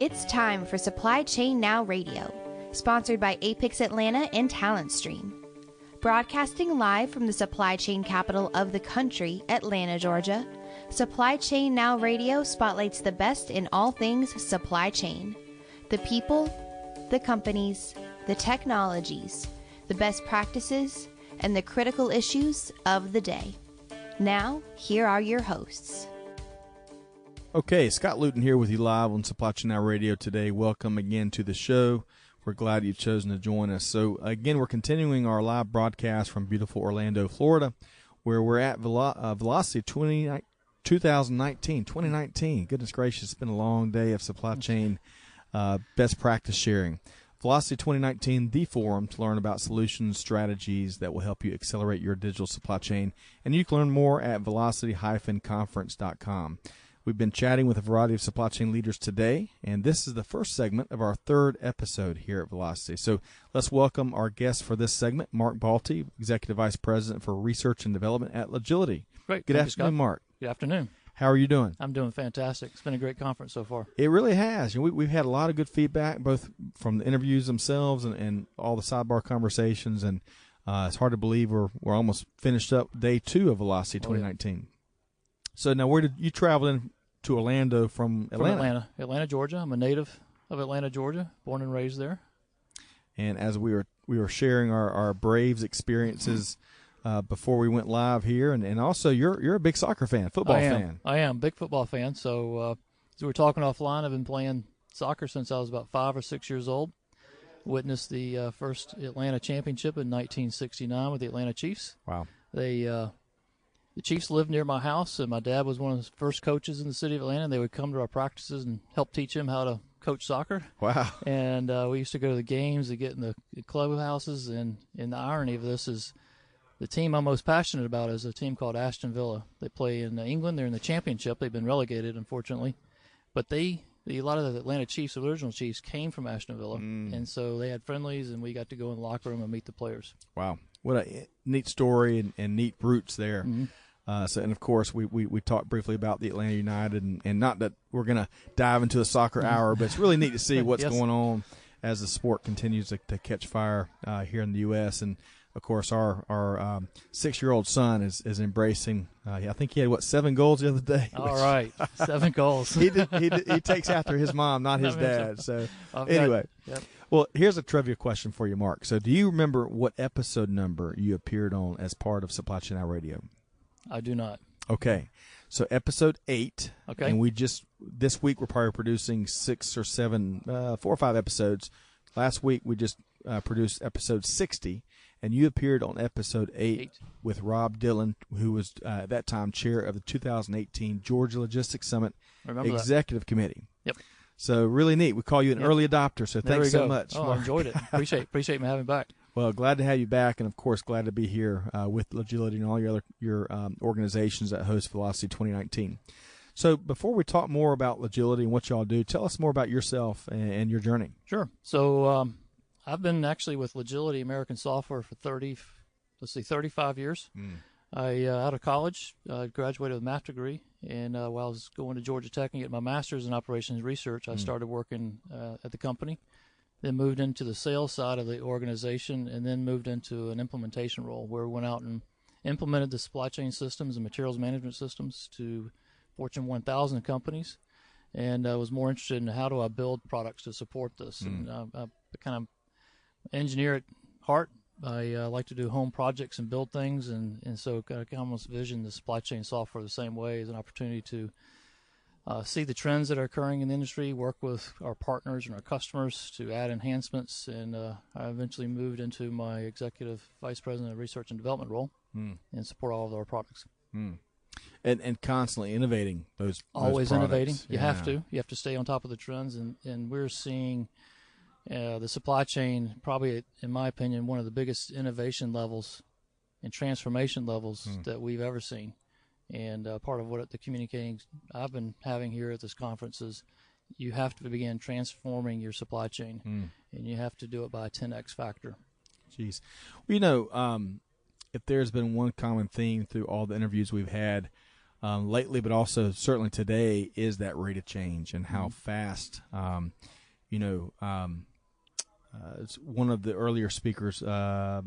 It's time for Supply Chain Now Radio, sponsored by Apex Atlanta and Talent Stream. Broadcasting live from the supply chain capital of the country, Atlanta, Georgia, Supply Chain Now Radio spotlights the best in all things supply chain. The people, the companies, the technologies, the best practices, and the critical issues of the day. Now, here are your hosts. Okay, Scott Luton here with you live on Supply Chain Now Radio today. Welcome again to the show. We're glad you've chosen to join us. So, again, we're continuing our live broadcast from beautiful Orlando, Florida, where we're at Velocity 2019. Goodness gracious, it's been a long day of supply chain best practice sharing. Velocity 2019, the forum to learn about solutions, strategies that will help you accelerate your digital supply chain. And you can learn more at velocity-conference.com. We've been chatting with a variety of supply chain leaders today, and this is the first segment of our third episode here at Velocity. So let's welcome our guest for this segment, Mark Balti, Executive Vice President for Research and Development at Logility. Great. Good afternoon, Mark. Good afternoon. How are you doing? I'm doing fantastic. It's been a great conference so far. It really has. We've had a lot of good feedback, both from the interviews themselves and all the sidebar conversations, and it's hard to believe we're almost finished up day 2 of Velocity 2019. So now, where did you travel in to Orlando from Atlanta? From Atlanta, Georgia. I'm a native of Atlanta, Georgia, born and raised there. And as we were sharing our Braves experiences before we went live here, and also you're a big soccer fan, football fan. I am, big football fan. So as we were talking offline, I've been playing soccer since I was about 5 or 6 years old. Witnessed the first Atlanta championship in 1969 with the Atlanta Chiefs. Wow. The Chiefs lived near my house, and my dad was one of the first coaches in the city of Atlanta, and they would come to our practices and help teach him how to coach soccer. Wow. And we used to go to the games and get in the clubhouses, and the irony of this is the team I'm most passionate about is a team called Aston Villa. They play in England. They're in the championship. They've been relegated, unfortunately. But a lot of the Atlanta Chiefs, the original Chiefs, came from Aston Villa, and so they had friendlies, and we got to go in the locker room and meet the players. Wow. What a neat story and neat roots there. Mm-hmm. And of course, we talked briefly about the Atlanta United, and not that we're going to dive into the soccer hour, but it's really neat to see what's going on as the sport continues to catch fire here in the U.S. And of course, our 6-year-old son is embracing. I think he had 7 goals the other day. All right, 7 goals. He takes after his mom, not his dad. So anyway. Well, here's a trivia question for you, Mark. So do you remember what episode number you appeared on as part of Supply Chain Now Radio? I do not. Okay. So episode 8. Okay. And this week we're probably producing 6 or 7, 4 or 5 episodes. Last week we just produced episode 60, and you appeared on episode 8 with Rob Dillon, who was at that time chair of the 2018 Georgia Logistics Summit Executive Committee. Yep. So really neat. We call you an early adopter, so thanks so much. Oh, I enjoyed it. Appreciate me having back. Well, glad to have you back, and of course, glad to be here with Logility and all your organizations that host Velocity 2019. So, before we talk more about Logility and what y'all do, tell us more about yourself and your journey. Sure. So, I've been actually with Logility American Software for 35 years. Out of college, graduated with a math degree, and while I was going to Georgia Tech and getting my master's in operations research, I started working at the company. Then moved into the sales side of the organization, and then moved into an implementation role where we went out and implemented the supply chain systems and materials management systems to Fortune 1000 companies, and I was more interested in how do I build products to support this. And I kind of engineer at heart. I like to do home projects and build things, and so I almost vision the supply chain software the same way as an opportunity to see the trends that are occurring in the industry, work with our partners and our customers to add enhancements, and I eventually moved into my Executive Vice President of Research and Development role and support all of our products. And constantly innovating those Always products. Innovating. You have to. You have to stay on top of the trends, and we're seeing the supply chain probably, in my opinion, one of the biggest innovation levels and transformation levels that we've ever seen. And part of what the communicating I've been having here at this conference is you have to begin transforming your supply chain, and you have to do it by a 10x factor. Jeez. Well, if there's been one common theme through all the interviews we've had, lately, but also certainly today, is that rate of change and how fast. It's one of the earlier speakers. I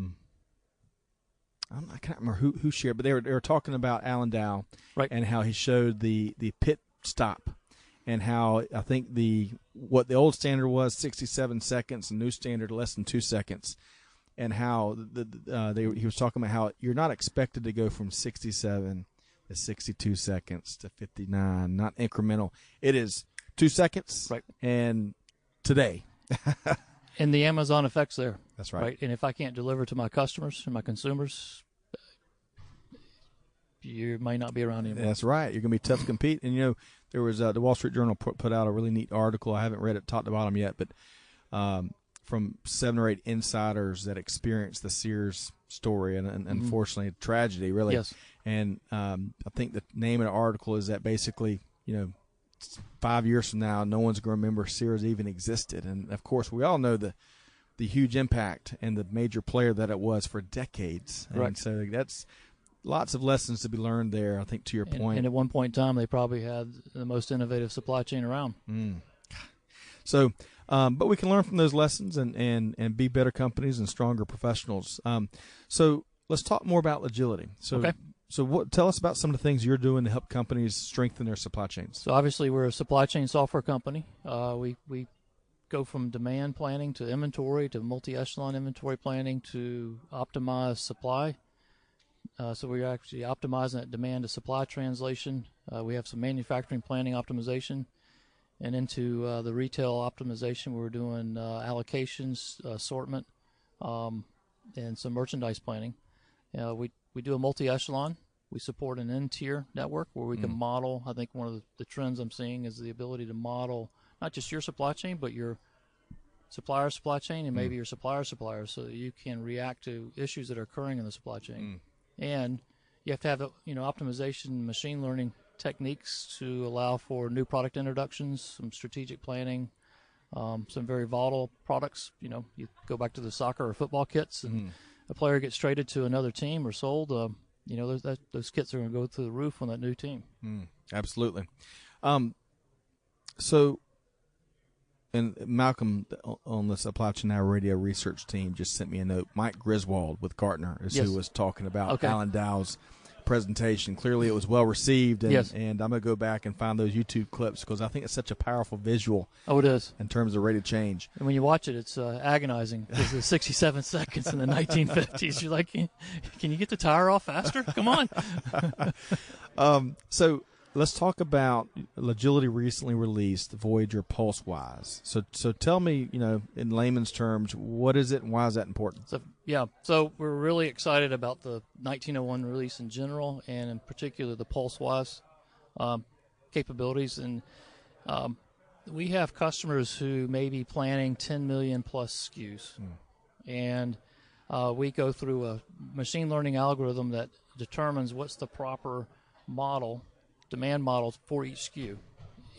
can't remember who shared, but they were talking about Alan Dow, right, and how he showed the pit stop, and how I think what the old standard was 67 seconds, the new standard less than 2 seconds, and how he was talking about how you're not expected to go from 67 to 62 seconds to 59, not incremental. It is 2 seconds, right, and today. And the Amazon effect's there. That's right. And if I can't deliver to my customers and my consumers, you might not be around anymore. That's right. You're going to be tough to compete. And, there was the Wall Street Journal put out a really neat article. I haven't read it top to bottom yet, but from 7 or 8 insiders that experienced the Sears story, and unfortunately a tragedy, really. Yes. And I think the name of the article is that basically, 5 years from now, no one's going to remember Sears even existed. And, of course, we all know the huge impact and the major player that it was for decades. Right. And so that's lots of lessons to be learned there, I think, to your point. And at one point in time, they probably had the most innovative supply chain around. So, but we can learn from those lessons and be better companies and stronger professionals. So let's talk more about agility. So, okay. So tell us about some of the things you're doing to help companies strengthen their supply chains. So obviously we're a supply chain software company. We go from demand planning to inventory to multi-echelon inventory planning to optimize supply. So we're actually optimizing that demand to supply translation. We have some manufacturing planning optimization, and into the retail optimization, we're doing allocations, assortment, and some merchandise planning. We do a multi-echelon. We support an N-tier network where we can model. I think one of the trends I'm seeing is the ability to model not just your supply chain, but your supplier's supply chain and maybe your supplier's supplier, so that you can react to issues that are occurring in the supply chain. And you have to have optimization, machine learning techniques to allow for new product introductions, some strategic planning, some very volatile products. You go back to the soccer or football kits, and a player gets traded to another team or sold. Those kits are going to go through the roof on that new team. Absolutely. So, and Malcolm on the Supply Chain Now Radio research team just sent me a note. Mike Griswold with Gartner is who was talking about Alan Dow's presentation. Clearly it was well received, and I'm going to go back and find those YouTube clips because I think it's such a powerful visual. Oh, it is. In terms of rate of change. And when you watch it, it's agonizing because the 67 seconds in the 1950s, you're like, can you get the tire off faster? Come on. So let's talk about Agility recently released Voyager PulseWise. So tell me, in layman's terms, what is it and why is that important? So we're really excited about the 1901 release in general, and in particular the PulseWise capabilities. And we have customers who may be planning 10 million plus SKUs, and we go through a machine learning algorithm that determines what's the proper demand models for each SKU.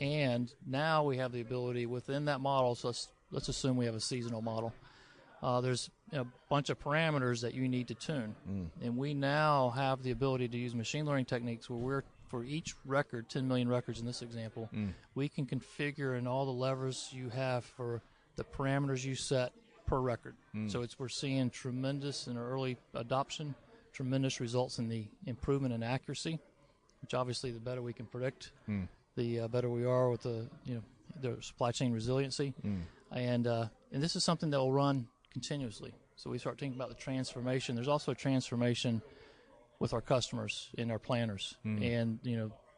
And now we have the ability within that model, so let's assume we have a seasonal model. There's a bunch of parameters that you need to tune. And we now have the ability to use machine learning techniques where for each record, 10 million records in this example, we can configure in all the levers you have for the parameters you set per record. So we're seeing tremendous in early adoption, tremendous results in the improvement in accuracy, which obviously the better we can predict, the better we are with the supply chain resiliency. And this is something that will run continuously. So we start thinking about the transformation. There's also a transformation with our customers and our planners, and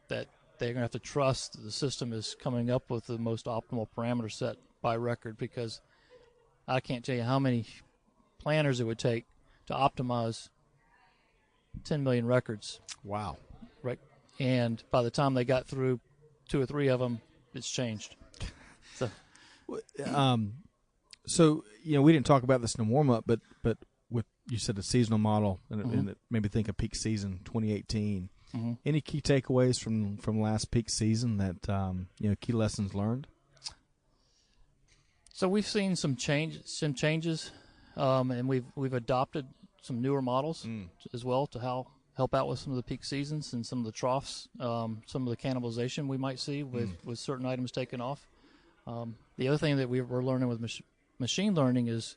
that they're going to have to trust that the system is coming up with the most optimal parameter set by record, because I can't tell you how many planners it would take to optimize 10 million records. Wow. Right. And by the time they got through 2 or 3 of them, it's changed. So, we didn't talk about this in the warm-up, but with, you said, a seasonal model, and it made me think of peak season 2018. Any key takeaways from last peak season that, key lessons learned? So we've seen some changes, and we've adopted some newer models as well to how help out with some of the peak seasons and some of the troughs, some of the cannibalization we might see with certain items taken off. The other thing that we're learning with machine learning is,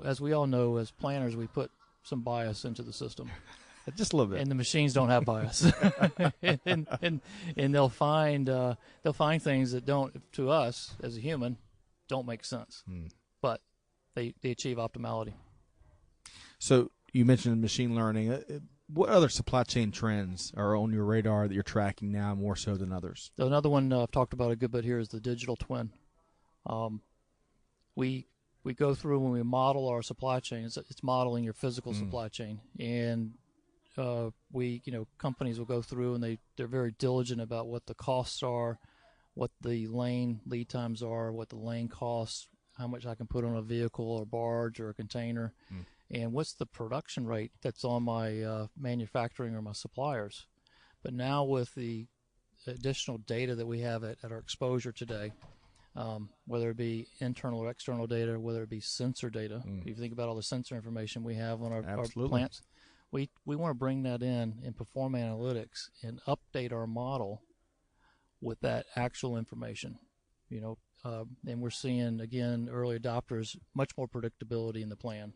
as we all know, as planners, we put some bias into the system. Just a little bit. And the machines don't have bias, and they'll find things that don't, to us as a human, don't make sense, but they achieve optimality. So you mentioned machine learning. What other supply chain trends are on your radar that you're tracking now more so than others? So another one I've talked about a good bit here is the digital twin. We go through when we model our supply chain. It's modeling your physical supply chain, and companies will go through and they're very diligent about what the costs are, what the lane lead times are, what the lane costs, how much I can put on a vehicle or barge or a container, and what's the production rate that's on my manufacturing or my suppliers. But now with the additional data that we have at our exposure today, whether it be internal or external data, whether it be sensor data, if you think about all the sensor information we have on our plants, we want to bring that in and perform analytics and update our model with that actual information. And we're seeing, again, early adopters, much more predictability in the plan,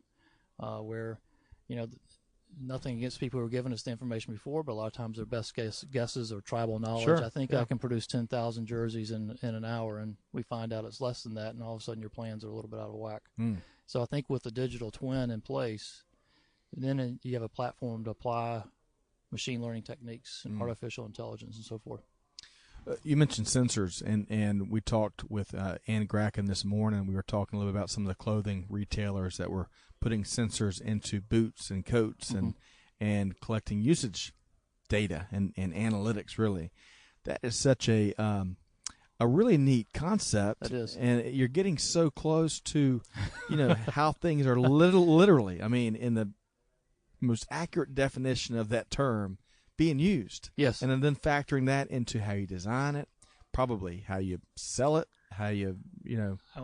where, nothing against people who are giving us the information before, but a lot of times their best guesses are tribal knowledge. Sure. I think I can produce 10,000 jerseys in an hour, and we find out it's less than that, and all of a sudden your plans are a little bit out of whack. So I think with the digital twin in place, then you have a platform to apply machine learning techniques and artificial intelligence and so forth. You mentioned sensors, and we talked with Ann Gracken this morning. We were talking a little bit about some of the clothing retailers that were putting sensors into boots and coats and collecting usage data and analytics, really. That is such a really neat concept. That is. And you're getting so close to, how things are literally, in the most accurate definition of that term, being used. Yes. And then factoring that into how you design it, probably how you sell it, how you,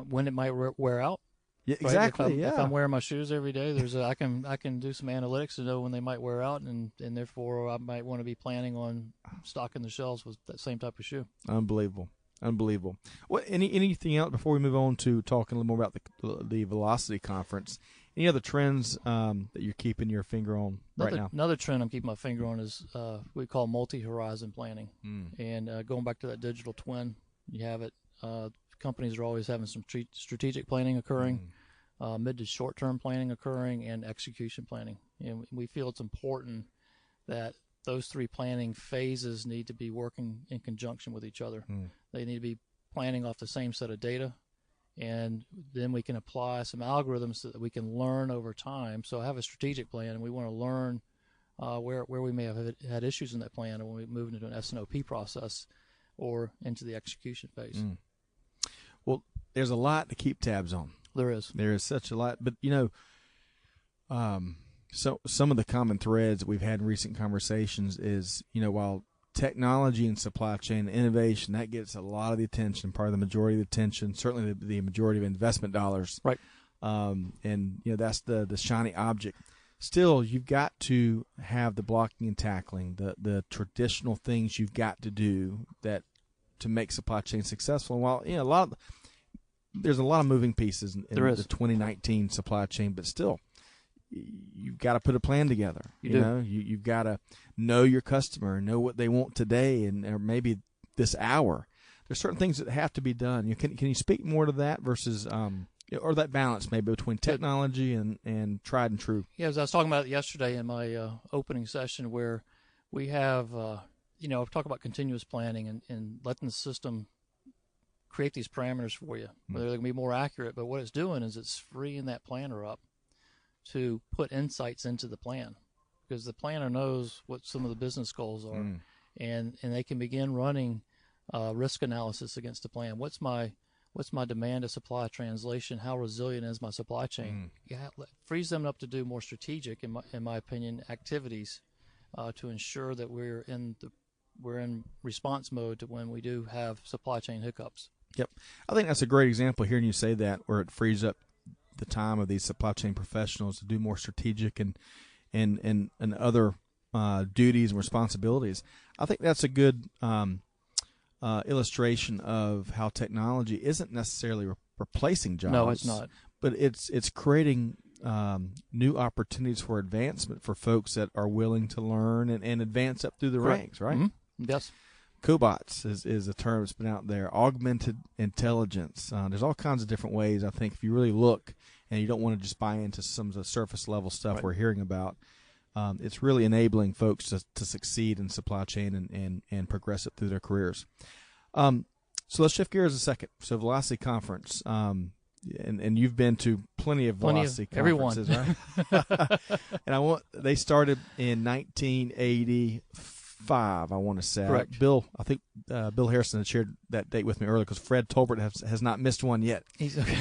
when it might wear out. Yeah, Right? exactly. If I'm wearing my shoes every day, I can do some analytics to know when they might wear out, and therefore I might want to be planning on stocking the shelves with that same type of shoe. Unbelievable. What anything else before we move on to talking a little more about the Velocity Conference? Any other trends that you're keeping your finger on right now? Another trend I'm keeping my finger on is we call multi-horizon planning. And going back to that digital twin, you have it. Companies are always having some strategic planning occurring, mid to short-term planning occurring, and execution planning. And we feel it's important that those three planning phases need to be working in conjunction with each other. They need to be planning off the same set of data, and then we can apply some algorithms so that we can learn over time. So I have a strategic plan, and we want to learn where we may have had issues in that plan, and when we move into an S&OP process or into the execution phase. Well, there's a lot to keep tabs on. There is. There is such a lot. But, so some of the common threads that we've had in recent conversations is, while technology and supply chain innovation, that gets a lot of the attention, probably the majority of the attention, certainly the majority of investment dollars. Right. And, that's the shiny object. Still, you've got to have the blocking and tackling, the traditional things you've got to do that to make supply chain successful. And while, there's a lot of moving pieces in the 2019 supply chain, but still, you've got to put a plan together. You've got to know your customer, know what they want today, or maybe this hour. There's certain things that have to be done. Can you speak more to that versus, or that balance maybe between technology and tried and true? Yeah, as I was talking about it yesterday in my opening session, where we have, I've talked about continuous planning and letting the system create these parameters for you, where they're going to be more accurate. But what it's doing is it's freeing that planner up to put insights into the plan, because the planner knows what some of the business goals are, and they can begin running risk analysis against the plan. What's my demand to supply translation? How resilient is my supply chain? Frees them up to do more strategic, in my opinion, activities to ensure that we're in response mode to when we do have supply chain hiccups. Yep, I think that's a great example hearing you say that, where it frees up the time of these supply chain professionals to do more strategic and other duties and responsibilities. I think that's a good illustration of how technology isn't necessarily replacing jobs. No, it's not. But it's creating new opportunities for advancement for folks that are willing to learn and advance up through the ranks, right? Mm-hmm. Yes. Cobots is a term that's been out there. Augmented intelligence. There's all kinds of different ways. I think if you really look and you don't want to just buy into some of the surface level stuff we're hearing about, it's really enabling folks to succeed in supply chain and progress it through their careers. So let's shift gears a second. So Velocity Conference, and you've been to plenty of Velocity conferences, right? And they started in 1985. I want to say. Correct. Bill Harrison had shared that date with me earlier because Fred Tolbert has not missed one yet. He's okay.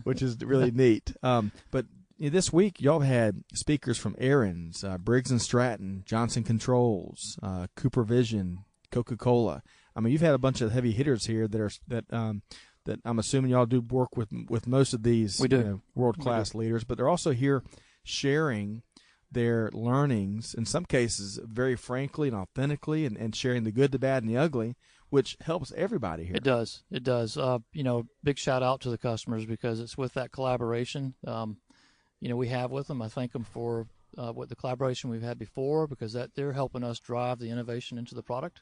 Which is really neat. But this week y'all had speakers from Aaron's, Briggs & Stratton, Johnson Controls, Cooper Vision, Coca-Cola. I mean, you've had a bunch of heavy hitters here that I'm assuming y'all do work with most of these world-class leaders, but they're also here sharing their learnings, in some cases very frankly and authentically, and sharing the good, the bad, and the ugly, which helps everybody here. It does. Big shout out to the customers because it's with that collaboration we have with them. I thank them for what the collaboration we've had before, because they're helping us drive the innovation into the product,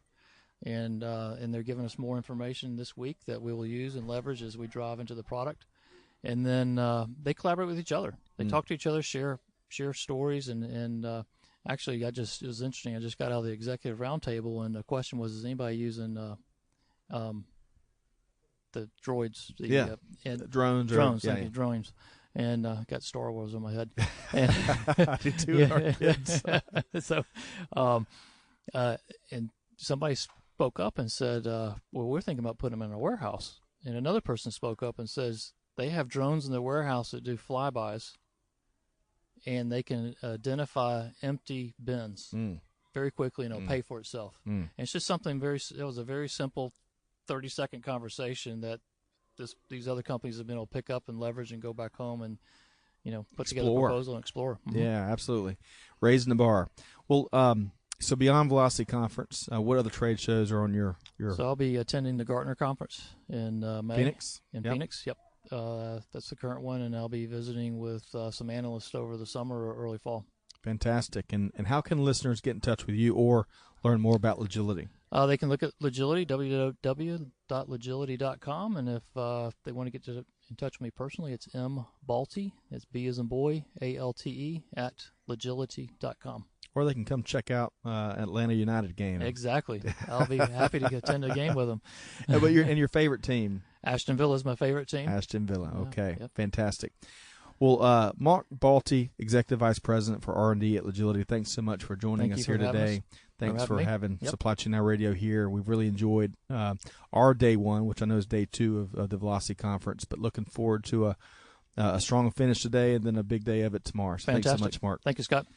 and they're giving us more information this week that we will use and leverage as we drive into the product. And then they collaborate with each other. They talk to each other, share stories, and actually, it was interesting. I just got out of the executive roundtable, and the question was, is anybody using the droids? Drones. Drones. And got Star Wars on my head. And I do too. Our kids. So, and somebody spoke up and said, well, we're thinking about putting them in a warehouse. And another person spoke up and says they have drones in their warehouse that do flybys, and they can identify empty bins very quickly, and it'll pay for itself. And it's just something it was a very simple 30-second conversation that these other companies have been able to pick up and leverage and go back home and, put together a proposal and explore. Mm-hmm. Yeah, absolutely. Raising the bar. Well, so beyond Velocity Conference, what other trade shows are on your? So I'll be attending the Gartner Conference in May. Phoenix? Phoenix, yep. That's the current one, and I'll be visiting with some analysts over the summer or early fall. Fantastic. And how can listeners get in touch with you or learn more about Logility? They can look at Logility, www.logility.com, and if they want to get in touch with me personally, it's mbalte, that's B as in boy, ALTE, at logility.com. Or they can come check out Atlanta United game. Exactly. I'll be happy to attend a game with them. But your favorite team? Ashton Villa is my favorite team. Ashton Villa. Okay. Yep. Fantastic. Well, Mark Balti, Executive Vice President for R&D at Logility, thanks so much for joining us here today. Thanks for having Supply Chain Now Radio here. We've really enjoyed our day one, which I know is day two of the Velocity Conference, but looking forward to a strong finish today and then a big day of it tomorrow. So fantastic. Thanks so much, Mark. Thank you, Scott.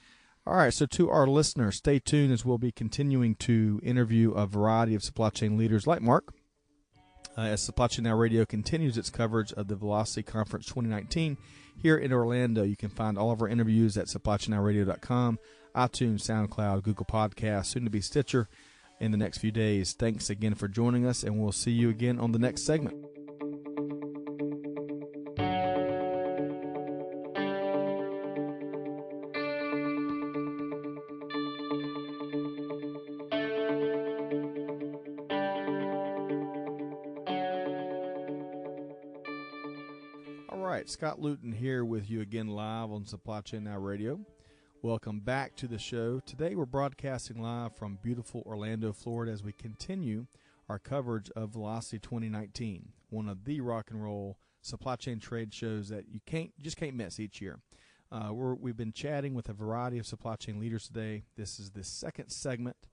All right, so to our listeners, stay tuned as we'll be continuing to interview a variety of supply chain leaders like Mark as Supply Chain Now Radio continues its coverage of the Velocity Conference 2019 here in Orlando. You can find all of our interviews at supplychainnowradio.com, iTunes, SoundCloud, Google Podcasts, soon to be Stitcher in the next few days. Thanks again for joining us, and we'll see you again on the next segment. Scott Luton here with you again live on Supply Chain Now Radio. Welcome back to the show. Today we're broadcasting live from beautiful Orlando, Florida as we continue our coverage of Velocity 2019, one of the rock and roll supply chain trade shows that you just can't miss each year. We've been chatting with a variety of supply chain leaders today. This is the second segment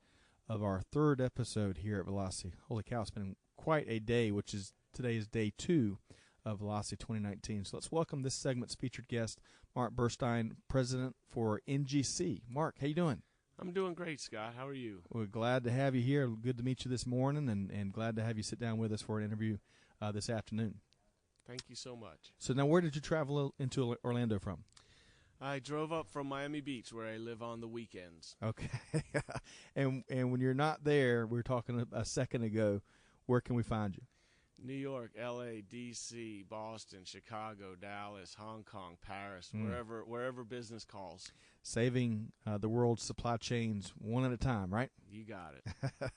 of our third episode here at Velocity. Holy cow, it's been quite a day, which is today's day two of Velocity 2019. So let's welcome this segment's featured guest, Mark Burstein, President for NGC. Mark, how you doing? I'm doing great, Scott. How are you? We're glad to have you here. Good to meet you this morning, and glad to have you sit down with us for an interview this afternoon. Thank you so much. So now where did you travel into Orlando from? I drove up from Miami Beach, where I live on the weekends. Okay. and when you're not there, we were talking a second ago, where can we find you? New York, L.A., D.C., Boston, Chicago, Dallas, Hong Kong, Paris, wherever business calls. Saving the world's supply chains one at a time, right? You got it.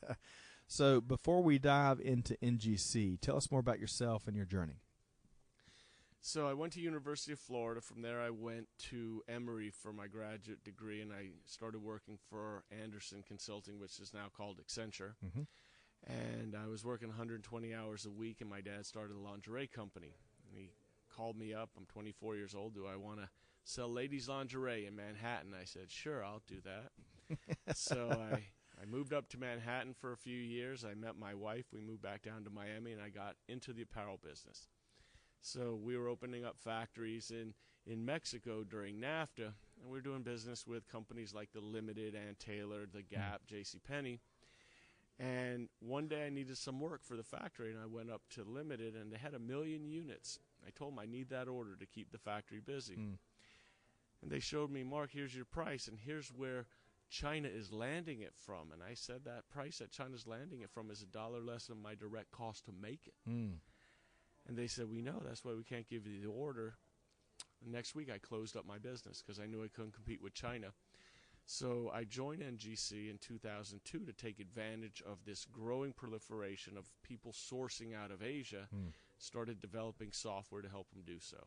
So before we dive into NGC, tell us more about yourself and your journey. So I went to University of Florida. From there, I went to Emory for my graduate degree, and I started working for Andersen Consulting, which is now called Accenture. Mm-hmm. And I was working 120 hours a week, and my dad started a lingerie company. And he called me up. I'm 24 years old. Do I want to sell ladies' lingerie in Manhattan? I said, sure, I'll do that. So I moved up to Manhattan for a few years. I met my wife. We moved back down to Miami, and I got into the apparel business. So we were opening up factories in Mexico during NAFTA, and we were doing business with companies like The Limited, Ann Taylor, The Gap, JCPenney. And one day I needed some work for the factory, and I went up to Limited, and they had 1 million units. I told them I need that order to keep the factory busy. And they showed me, Mark, here's your price, and here's where China is landing it from. And I said that price that China's landing it from is $1 less than my direct cost to make it. And they said, we know, that's why we can't give you the order. And next week I closed up my business because I knew I couldn't compete with China. So I joined NGC in 2002 to take advantage of this growing proliferation of people sourcing out of Asia, started developing software to help them do so.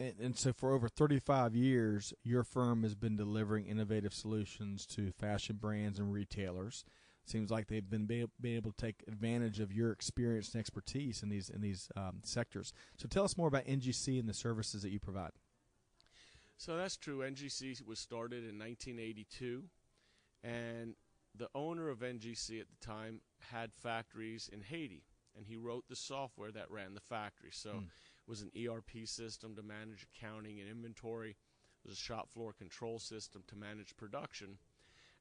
And so for over 35 years, your firm has been delivering innovative solutions to fashion brands and retailers. Seems like they've been able to take advantage of your experience and expertise in these sectors. So tell us more about NGC and the services that you provide. So that's true. NGC was started in 1982, and the owner of NGC at the time had factories in Haiti, and he wrote the software that ran the factory. So it was an ERP system to manage accounting and inventory. It was a shop floor control system to manage production.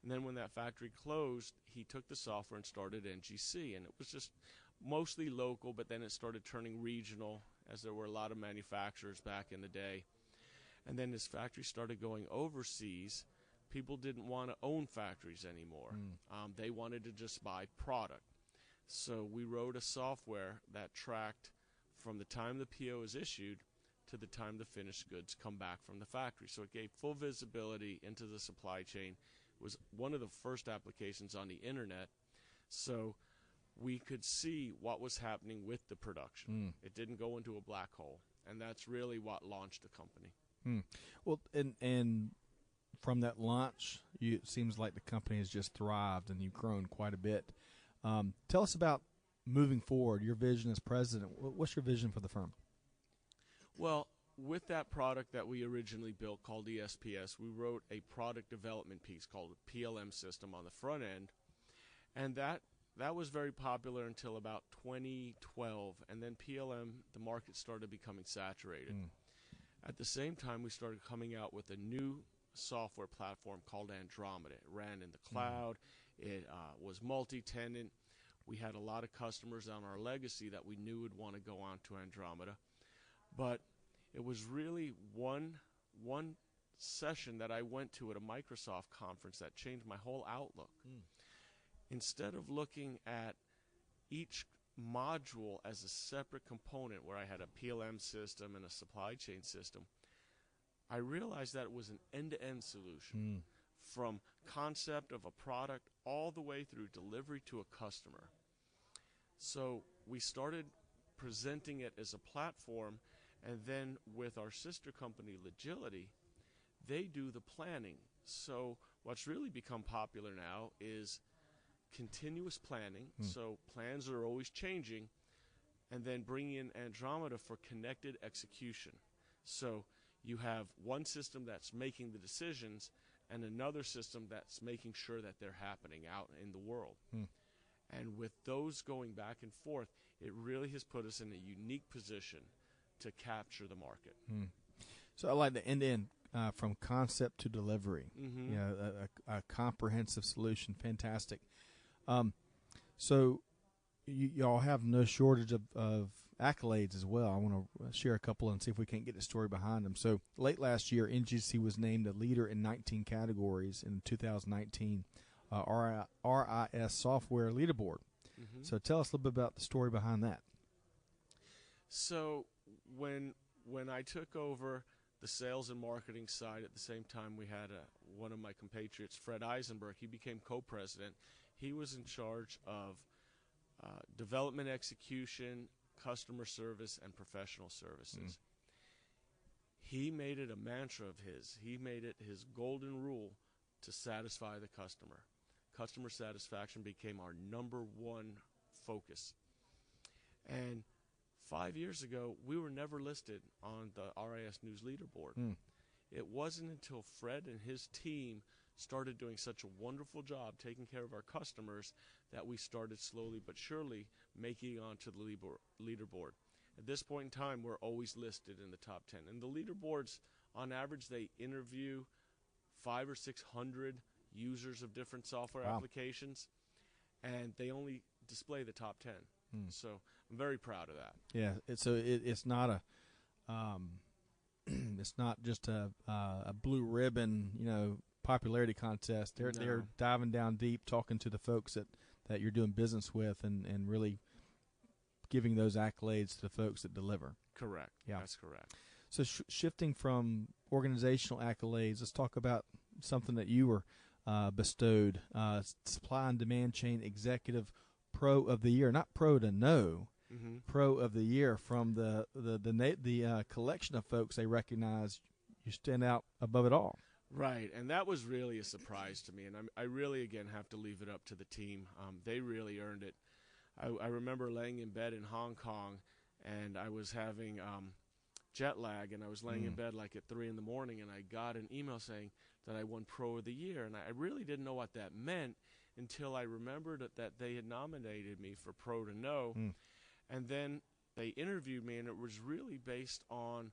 And then when that factory closed, he took the software and started NGC, and it was just mostly local, but then it started turning regional as there were a lot of manufacturers back in the day. And then this factory started going overseas. People didn't want to own factories anymore. They wanted to just buy product. So we wrote a software that tracked from the time the PO is issued to the time the finished goods come back from the factory. So it gave full visibility into the supply chain. It was one of the first applications on the internet. So we could see what was happening with the production. It didn't go into a black hole. And that's really what launched the company. Well, and from that launch, it seems like the company has just thrived and you've grown quite a bit. Tell us about moving forward, your vision as president. What's your vision for the firm? Well, with that product that we originally built called ESPS, we wrote a product development piece called a PLM system on the front end. And that was very popular until about 2012. And then PLM, the market started becoming saturated. At the same time, we started coming out with a new software platform called Andromeda. It ran in the cloud. It was multi-tenant. We had a lot of customers on our legacy that we knew would want to go on to Andromeda. But it was really one session that I went to at a Microsoft conference that changed my whole outlook. Instead of looking at each module as a separate component where I had a PLM system and a supply chain system, I realized that it was an end-to-end solution from concept of a product all the way through delivery to a customer. So we started presenting it as a platform, and then with our sister company, Legility, they do the planning. So what's really become popular now is continuous planning. So plans are always changing, and then bringing in Andromeda for connected execution. So you have one system that's making the decisions and another system that's making sure that they're happening out in the world. And with those going back and forth, it really has put us in a unique position to capture the market. So I like the end-to-end from concept to delivery. You know, a comprehensive solution. Fantastic. So y'all have no shortage of accolades as well. I want to share a couple and see if we can't get the story behind them. So late last year, NGC was named a leader in 19 categories in 2019 RIS Software Leaderboard. Mm-hmm. So tell us a little bit about the story behind that. So when I took over the sales and marketing side, at the same time we had one of my compatriots, Fred Eisenberg. He became co-president. He was in charge of development execution, customer service, and professional services. He made it a mantra of his. He made it his golden rule to satisfy the customer. Customer satisfaction became our number one focus. And 5 years ago, we were never listed on the RIS News Leaderboard. It wasn't until Fred and his team started doing such a wonderful job taking care of our customers that we started slowly but surely making it onto the leaderboard. At this point in time, we're always listed in the top 10. And the leaderboards, on average, they interview 500 or 600 users of different software applications, and they only display the top 10. So I'm very proud of that. Yeah, it's not it's not just a blue ribbon, popularity contest. They're diving down deep, talking to the folks that you're doing business with, and really giving those accolades to the folks that deliver. Correct. Yeah, that's correct. So shifting from organizational accolades, let's talk about something that you were bestowed, Supply and Demand Chain Executive Pro of the Year, not Pro to Know, Pro of the Year from the collection of folks they recognize. You stand out above it all. Right, and that was really a surprise to me, and I really, again, have to leave it up to the team. They really earned it. I remember laying in bed in Hong Kong, and I was having jet lag, and I was laying in bed like at 3 in the morning, and I got an email saying that I won Pro of the Year, and I really didn't know what that meant until I remembered that they had nominated me for Pro to Know, and then they interviewed me, and it was really based on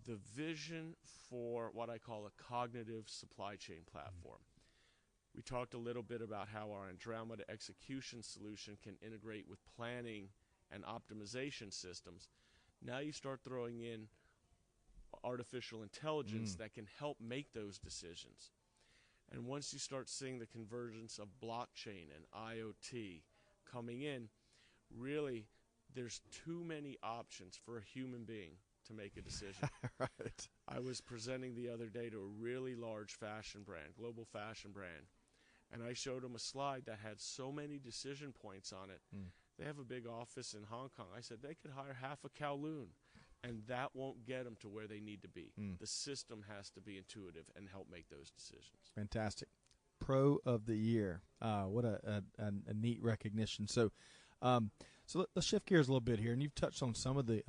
the vision for what I call a cognitive supply chain platform. We talked a little bit about how our Andromeda execution solution can integrate with planning and optimization systems. Now you start throwing in artificial intelligence that can help make those decisions. And once you start seeing the convergence of blockchain and IoT coming in, really there's too many options for a human being to make a decision. Right. I was presenting the other day to a really large fashion brand, global fashion brand, and I showed them a slide that had so many decision points on it. They have a big office in Hong Kong. I said they could hire half a Kowloon, and that won't get them to where they need to be. The system has to be intuitive and help make those decisions. Fantastic. Pro of the Year. What a neat recognition. So let's shift gears a little bit here, and you've touched on some of the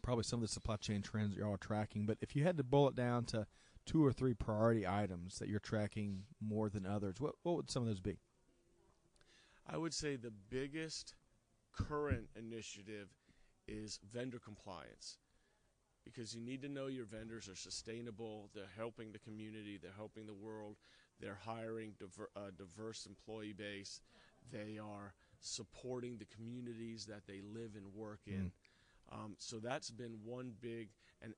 probably some of the supply chain trends that you're all tracking, but if you had to boil it down to 2 or 3 priority items that you're tracking more than others, what would some of those be? I would say the biggest current initiative is vendor compliance, because you need to know your vendors are sustainable, they're helping the community, they're helping the world, they're hiring a diverse employee base, they are supporting the communities that they live and work in. So that's been one big, and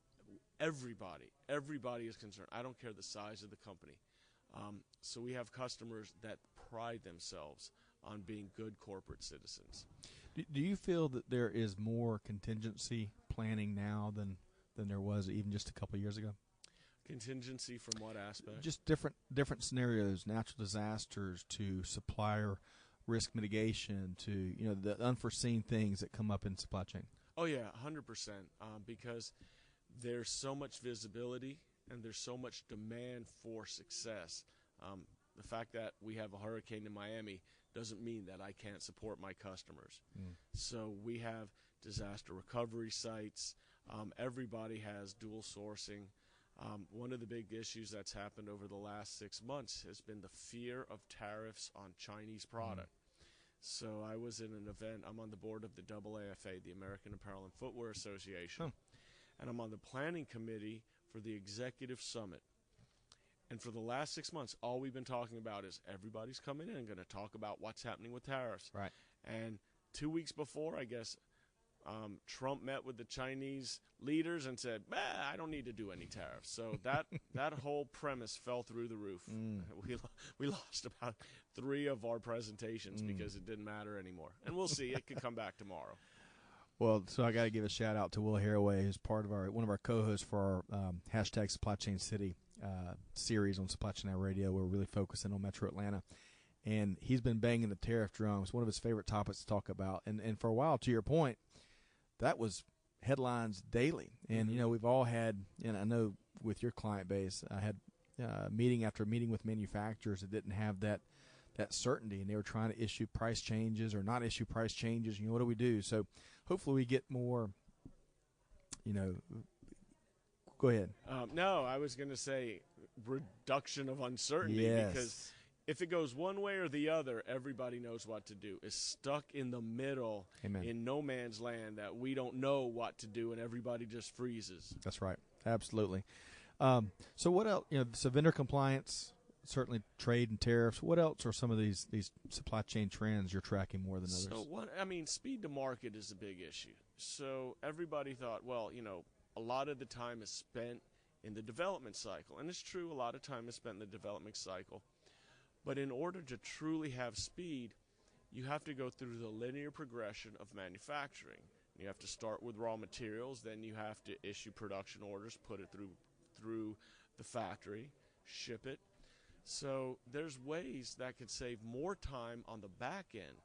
everybody is concerned. I don't care the size of the company. So we have customers that pride themselves on being good corporate citizens. Do you feel that there is more contingency planning now than there was even just a couple of years ago? Contingency from what aspect? Just different scenarios, natural disasters to supplier risk mitigation to the unforeseen things that come up in supply chain. Oh yeah, 100%. Because there's so much visibility and there's so much demand for success. The fact that we have a hurricane in Miami doesn't mean that I can't support my customers. So we have disaster recovery sites. Everybody has dual sourcing. One of the big issues that's happened over the last 6 months has been the fear of tariffs on Chinese product. So I was in an event. I'm on the board of the AAFA, the American Apparel and Footwear Association, and I'm on the planning committee for the Executive Summit. And for the last 6 months, all we've been talking about is everybody's coming in and going to talk about what's happening with tariffs. Right. And 2 weeks before, I guess, Trump met with the Chinese leaders and said, I don't need to do any tariffs. So that whole premise fell through the roof. We lost about 3 of our presentations because it didn't matter anymore. And we'll see. It could come back tomorrow. Well, so I got to give a shout out to Will Haraway, who's part of one of our co-hosts for our hashtag Supply Chain City series on Supply Chain Now Radio. We're really focusing on Metro Atlanta. And he's been banging the tariff drum. It's one of his favorite topics to talk about. And for a while, to your point, that was headlines daily. And, we've all had, and I know with your client base, I had meeting after meeting with manufacturers that didn't have that certainty, and they were trying to issue price changes or not issue price changes. What do we do? So hopefully we get more, go ahead. No, I was going to say reduction of uncertainty because if it goes one way or the other, everybody knows what to do. It's stuck in the middle, Amen. In no man's land that we don't know what to do, and everybody just freezes. That's right. Absolutely. So what else? So vendor compliance, certainly trade and tariffs. What else are some of these supply chain trends you're tracking more than others? So speed to market is a big issue. So everybody thought, a lot of the time is spent in the development cycle. And it's true, a lot of time is spent in the development cycle. But in order to truly have speed, you have to go through the linear progression of manufacturing. You have to start with raw materials, then you have to issue production orders, put it through the factory, ship it. So there's ways that could save more time on the back end.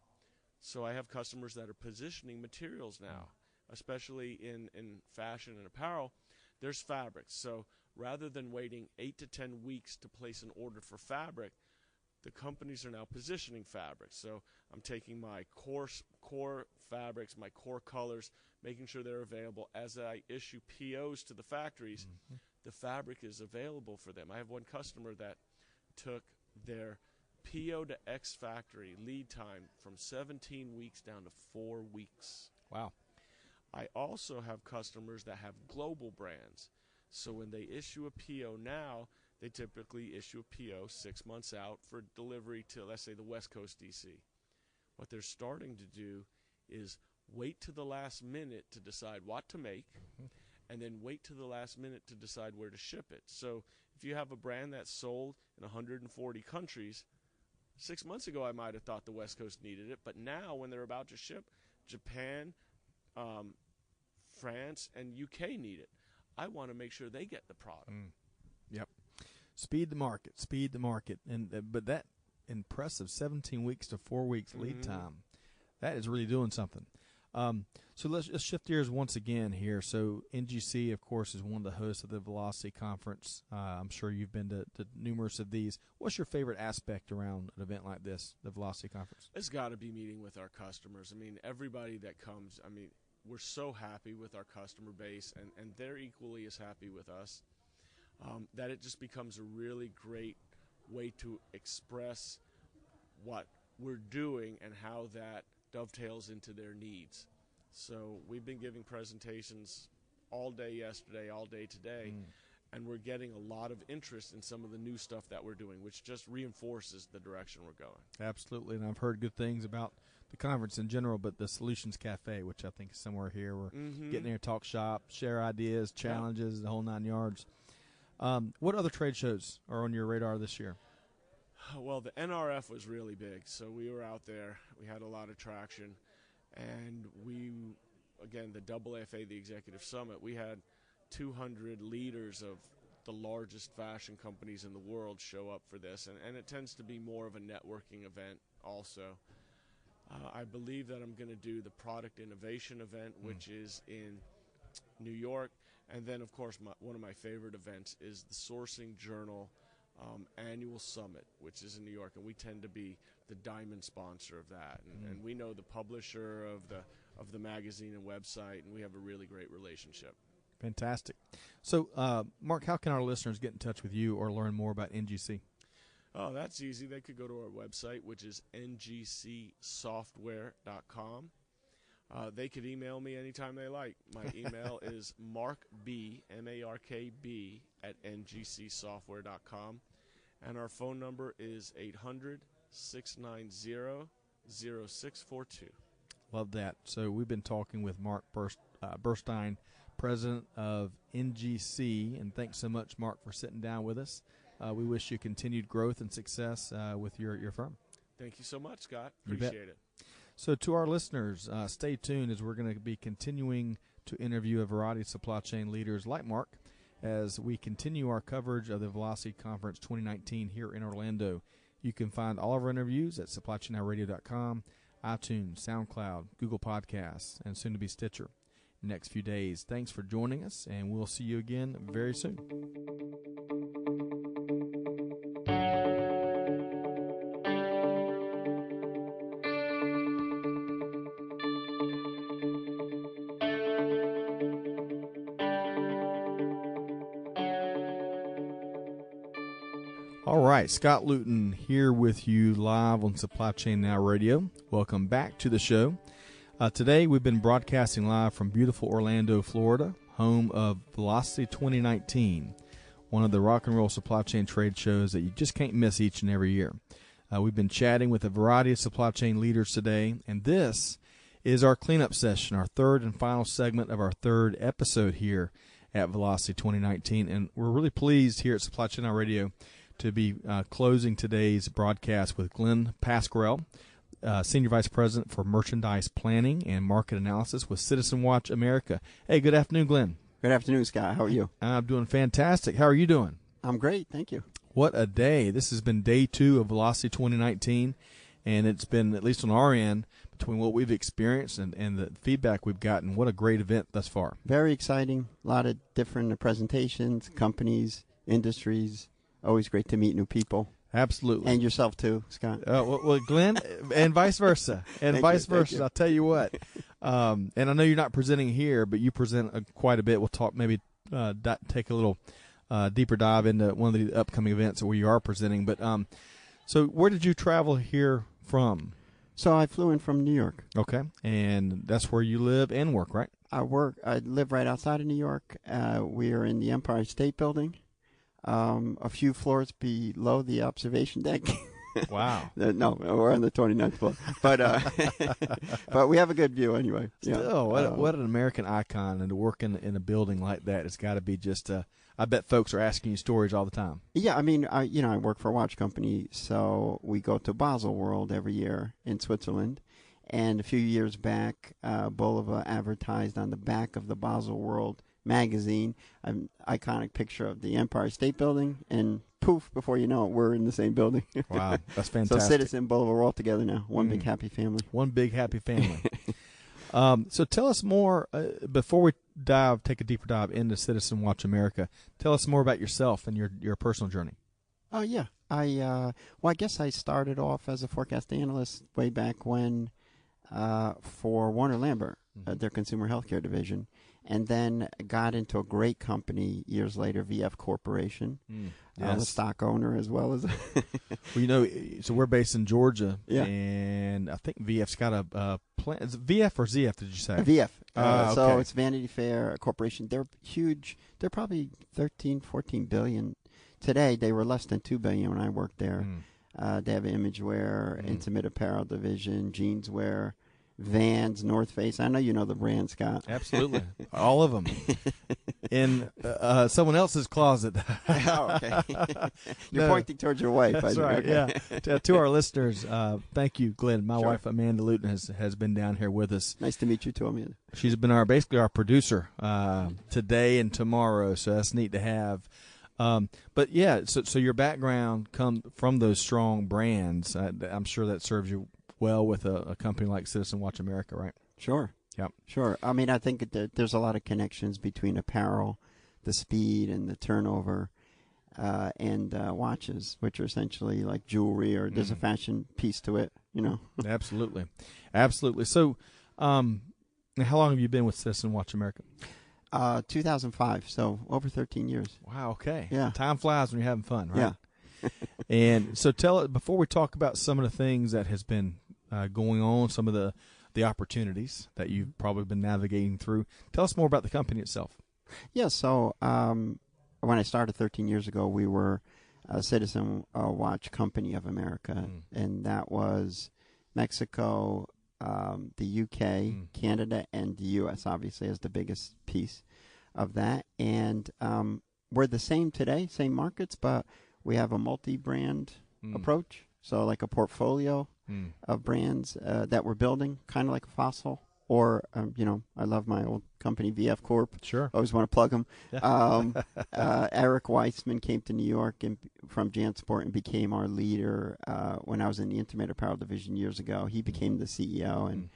So I have customers that are positioning materials now, especially in fashion and apparel. There's fabrics. So rather than waiting 8 to 10 weeks to place an order for fabric, the companies are now positioning fabrics. So I'm taking my core fabrics, my core colors, making sure they're available. As I issue POs to the factories, the fabric is available for them. I have one customer that took their PO to X factory lead time from 17 weeks down to 4 weeks. Wow. I also have customers that have global brands. So when they issue a PO now, they typically issue a PO 6 months out for delivery to, let's say, the West Coast DC. What they're starting to do is wait to the last minute to decide what to make, and then wait to the last minute to decide where to ship it. So if you have a brand that's sold in 140 countries, 6 months ago I might have thought the West Coast needed it, but now when they're about to ship, Japan, France, and UK need it. I want to make sure they get the product. Yep. Speed the market. And but that impressive 17 weeks to 4 weeks lead time, that is really doing something. So let's shift gears once again here. So NGC, of course, is one of the hosts of the Velocity Conference. I'm sure you've been to numerous of these. What's your favorite aspect around an event like this, the Velocity Conference? It's got to be meeting with our customers. I mean, everybody that comes, we're so happy with our customer base, and they're equally as happy with us, that it just becomes a really great way to express what we're doing and how that dovetails into their needs. So we've been giving presentations all day yesterday, all day today, and we're getting a lot of interest in some of the new stuff that we're doing, which just reinforces the direction we're going. Absolutely, and I've heard good things about the conference in general, but the Solutions Cafe, which I think is somewhere here, we're getting there, talk shop, share ideas, challenges, the whole 9 yards. What other trade shows are on your radar this year? Well, the NRF was really big, so we were out there. We had a lot of traction, and the AAFA, the Executive Summit, we had 200 leaders of the largest fashion companies in the world show up for this, and it tends to be more of a networking event also. I believe that I'm going to do the Product Innovation event, which is in New York, and then, of course, one of my favorite events is the Sourcing Journal annual summit, which is in New York, and we tend to be the diamond sponsor of that, and we know the publisher of the magazine and website, and we have a really great relationship. Fantastic. So, Mark, how can our listeners get in touch with you or learn more about NGC? Oh, that's easy. They could go to our website, which is ngcsoftware.com. They could email me anytime they like. My email is markb, M-A-R-K-B, @ngcsoftware.com. And our phone number is 800-690-0642. Love that. So we've been talking with Mark Burstein, president of NGC, and thanks so much, Mark, for sitting down with us. We wish you continued growth and success with your firm. Thank you so much, Scott. You bet. Appreciate it. So to our listeners, stay tuned as we're going to be continuing to interview a variety of supply chain leaders like Mark as we continue our coverage of the Velocity Conference 2019 here in Orlando. You can find all of our interviews at supplychainradio.com, iTunes, SoundCloud, Google Podcasts, and soon to be Stitcher. In the next few days. Thanks for joining us, and we'll see you again very soon. All right, Scott Luton here with you live on Supply Chain Now Radio. Welcome back to the show. Today we've been broadcasting live from beautiful Orlando, Florida, home of Velocity 2019, one of the rock and roll supply chain trade shows that you just can't miss each and every year. We've been chatting with a variety of supply chain leaders today, and this is our cleanup session, our third and final segment of our third episode here at Velocity 2019. And we're really pleased here at Supply Chain Now Radio to be closing today's broadcast with Glenn Pasquarel, Senior Vice President for Merchandise Planning and Market Analysis with Citizen Watch America. Hey, good afternoon, Glenn. Good afternoon, Scott. How are you? I'm doing fantastic. How are you doing? I'm great, thank you. What a day. This has been day 2 of Velocity 2019, and it's been, at least on our end, between what we've experienced and the feedback we've gotten, what a great event thus far. Very exciting. A lot of different presentations, companies, industries. Always great to meet new people. Absolutely. And yourself, too, Scott. Well, Glenn, and vice versa. And vice versa. I'll tell you what. And I know you're not presenting here, but you present quite a bit. We'll talk, maybe take a little deeper dive into one of the upcoming events where you are presenting. But so where did you travel here from? So I flew in from New York. Okay. And that's where you live and work, right? I live right outside of New York. We are in the Empire State Building. A few floors below the observation deck. Wow. No, we're on the 29th floor. But we have a good view anyway. Still, what an American icon, and to work in a building like that, it's got to be just, I bet folks are asking you stories all the time. Yeah, I mean, I work for a watch company, so we go to Basel World every year in Switzerland. And a few years back, Bulova advertised on the back of the Basel World magazine an iconic picture of the Empire State Building, and poof, before you know it, we're in the same building. Wow, that's fantastic. So Citizen, Bulova, we're all together now. One big happy family. One big happy family. So tell us more, before we take a deeper dive into Citizen Watch America, tell us more about yourself and your personal journey. Oh, yeah. I guess I started off as a forecast analyst way back when for Warner Lambert, their consumer healthcare division. And then got into a great company years later, VF Corporation. Yes. I'm a stock owner as well as. Well, so we're based in Georgia, yeah. And I think VF's got a plant. Is it VF or ZF? Did you say VF? Okay. So it's Vanity Fair Corporation. They're huge. They're probably 13, 14 billion today. They were less than 2 billion when I worked there. They have Imagewear, intimate apparel division, jeanswear, Vans, North Face. I know you know the brand, Scott. Absolutely. All of them. In someone else's closet. Oh, okay. You're pointing towards your wife. That's right, okay. Yeah. To our listeners, thank you, Glenn. My wife, Amanda Luton, has been down here with us. Nice to meet you, too, Amanda. She's been basically our producer today and tomorrow, so that's neat to have. But, yeah, so your background comes from those strong brands. I'm sure that serves you well with a company like Citizen Watch America, right? Sure. Yep. Sure. I mean, I think there's a lot of connections between apparel, the speed and the turnover, and watches, which are essentially like jewelry, or there's a fashion piece to it, Absolutely. Absolutely. So how long have you been with Citizen Watch America? 2005, so over 13 years. Wow, okay. Yeah. Time flies when you're having fun, right? Yeah. And so before we talk about some of the things that has been going on, some of the opportunities that you've probably been navigating through, tell us more about the company itself. Yeah, so when I started 13 years ago, we were a Citizen Watch Company of America, and that was Mexico, the UK, Canada, and the US obviously as the biggest piece of that. And we're the same today, same markets, but we have a multi-brand approach. So like a portfolio of brands that we're building, kind of like a Fossil. Or, I love my old company, VF Corp. Sure. Always want to plug them. Eric Weissman came to New York from JanSport and became our leader when I was in the Intimate Apparel division years ago. He became the CEO.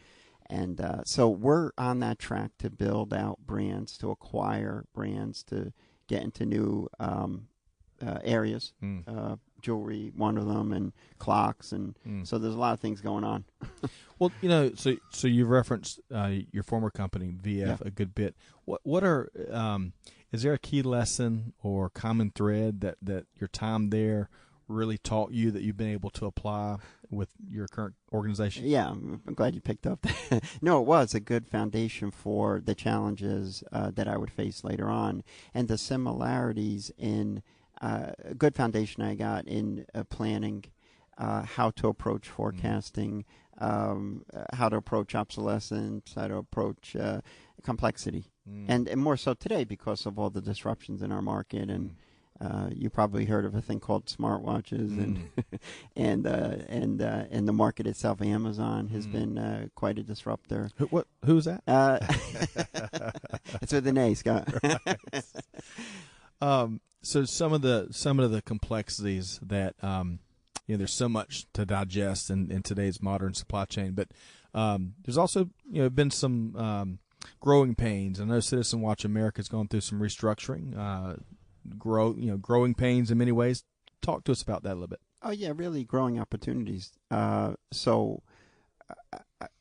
And so we're on that track to build out brands, to acquire brands, to get into new areas. Jewelry, one of them, and clocks, and so there's a lot of things going on. Well, so you've referenced your former company, VF, a good bit. What are is there a key lesson or common thread that your time there really taught you that you've been able to apply with your current organization? Yeah, I'm glad you picked up that. No, it was a good foundation for the challenges that I would face later on, and the similarities in a good foundation I got in planning, how to approach forecasting, how to approach obsolescence, how to approach complexity, and more so today because of all the disruptions in our market. And you probably heard of a thing called smartwatches, and the market itself. Amazon has been quite a disruptor. Who's that? It's with an A, Scott. So some of the complexities that there's so much to digest in today's modern supply chain, but there's also been some growing pains. I know Citizen Watch America's gone through some restructuring, growing pains in many ways. Talk to us about that a little bit. Oh yeah, really growing opportunities. So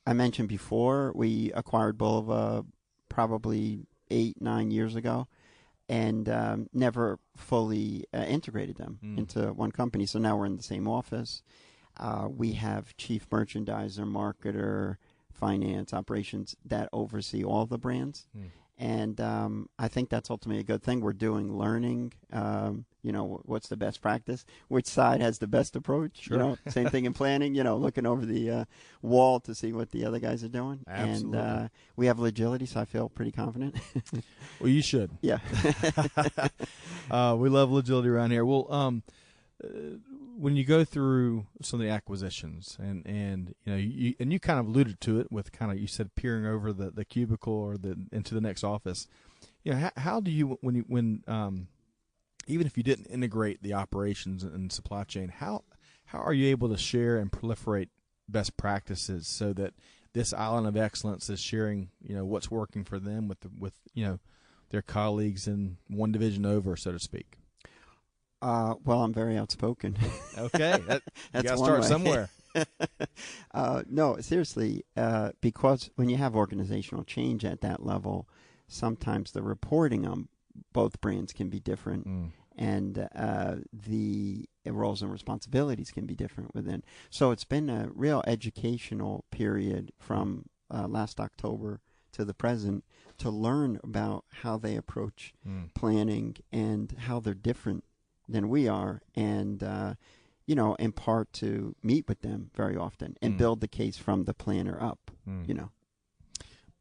I mentioned before we acquired Bulova probably 8-9 years ago. And never fully integrated them into one company. So now we're in the same office. We have chief merchandiser, marketer, finance, operations that oversee all the brands. And I think that's ultimately a good thing. We're doing learning, what's the best practice, which side has the best approach. Sure. Same thing in planning, looking over the wall to see what the other guys are doing. Absolutely. And we have agility, so I feel pretty confident. Well, you should. Yeah. We love agility around here. Well, when you go through some of the acquisitions, and you kind of alluded to it with you said peering over the cubicle or into the next office. How do you when even if you didn't integrate the operations and supply chain, how are you able to share and proliferate best practices so that this island of excellence is sharing what's working for them with their colleagues in one division over, so to speak? Well, I'm very outspoken. Okay, you got to start somewhere. No, seriously, because when you have organizational change at that level, sometimes the reporting on both brands can be different, and the roles and responsibilities can be different within. So it's been a real educational period from last October to the present to learn about how they approach planning and how they're different than we are, and in part to meet with them very often and build the case from the planner up.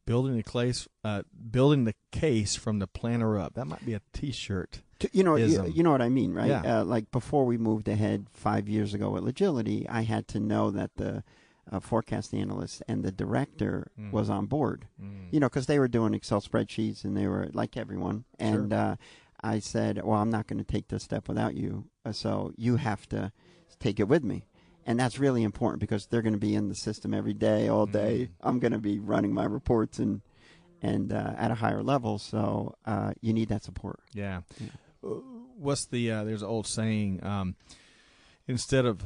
Building the case from the planner up. That might be a T-shirt. You know what I mean, right? Yeah. Like before we moved ahead 5 years ago with Agility, I had to know that the forecast analyst and the director was on board. Because they were doing Excel spreadsheets and they were like everyone. And I said, well, I'm not going to take this step without you, so you have to take it with me. And that's really important because they're going to be in the system every day, all day. I'm going to be running my reports and at a higher level, so you need that support. Yeah. What's there's an old saying, instead of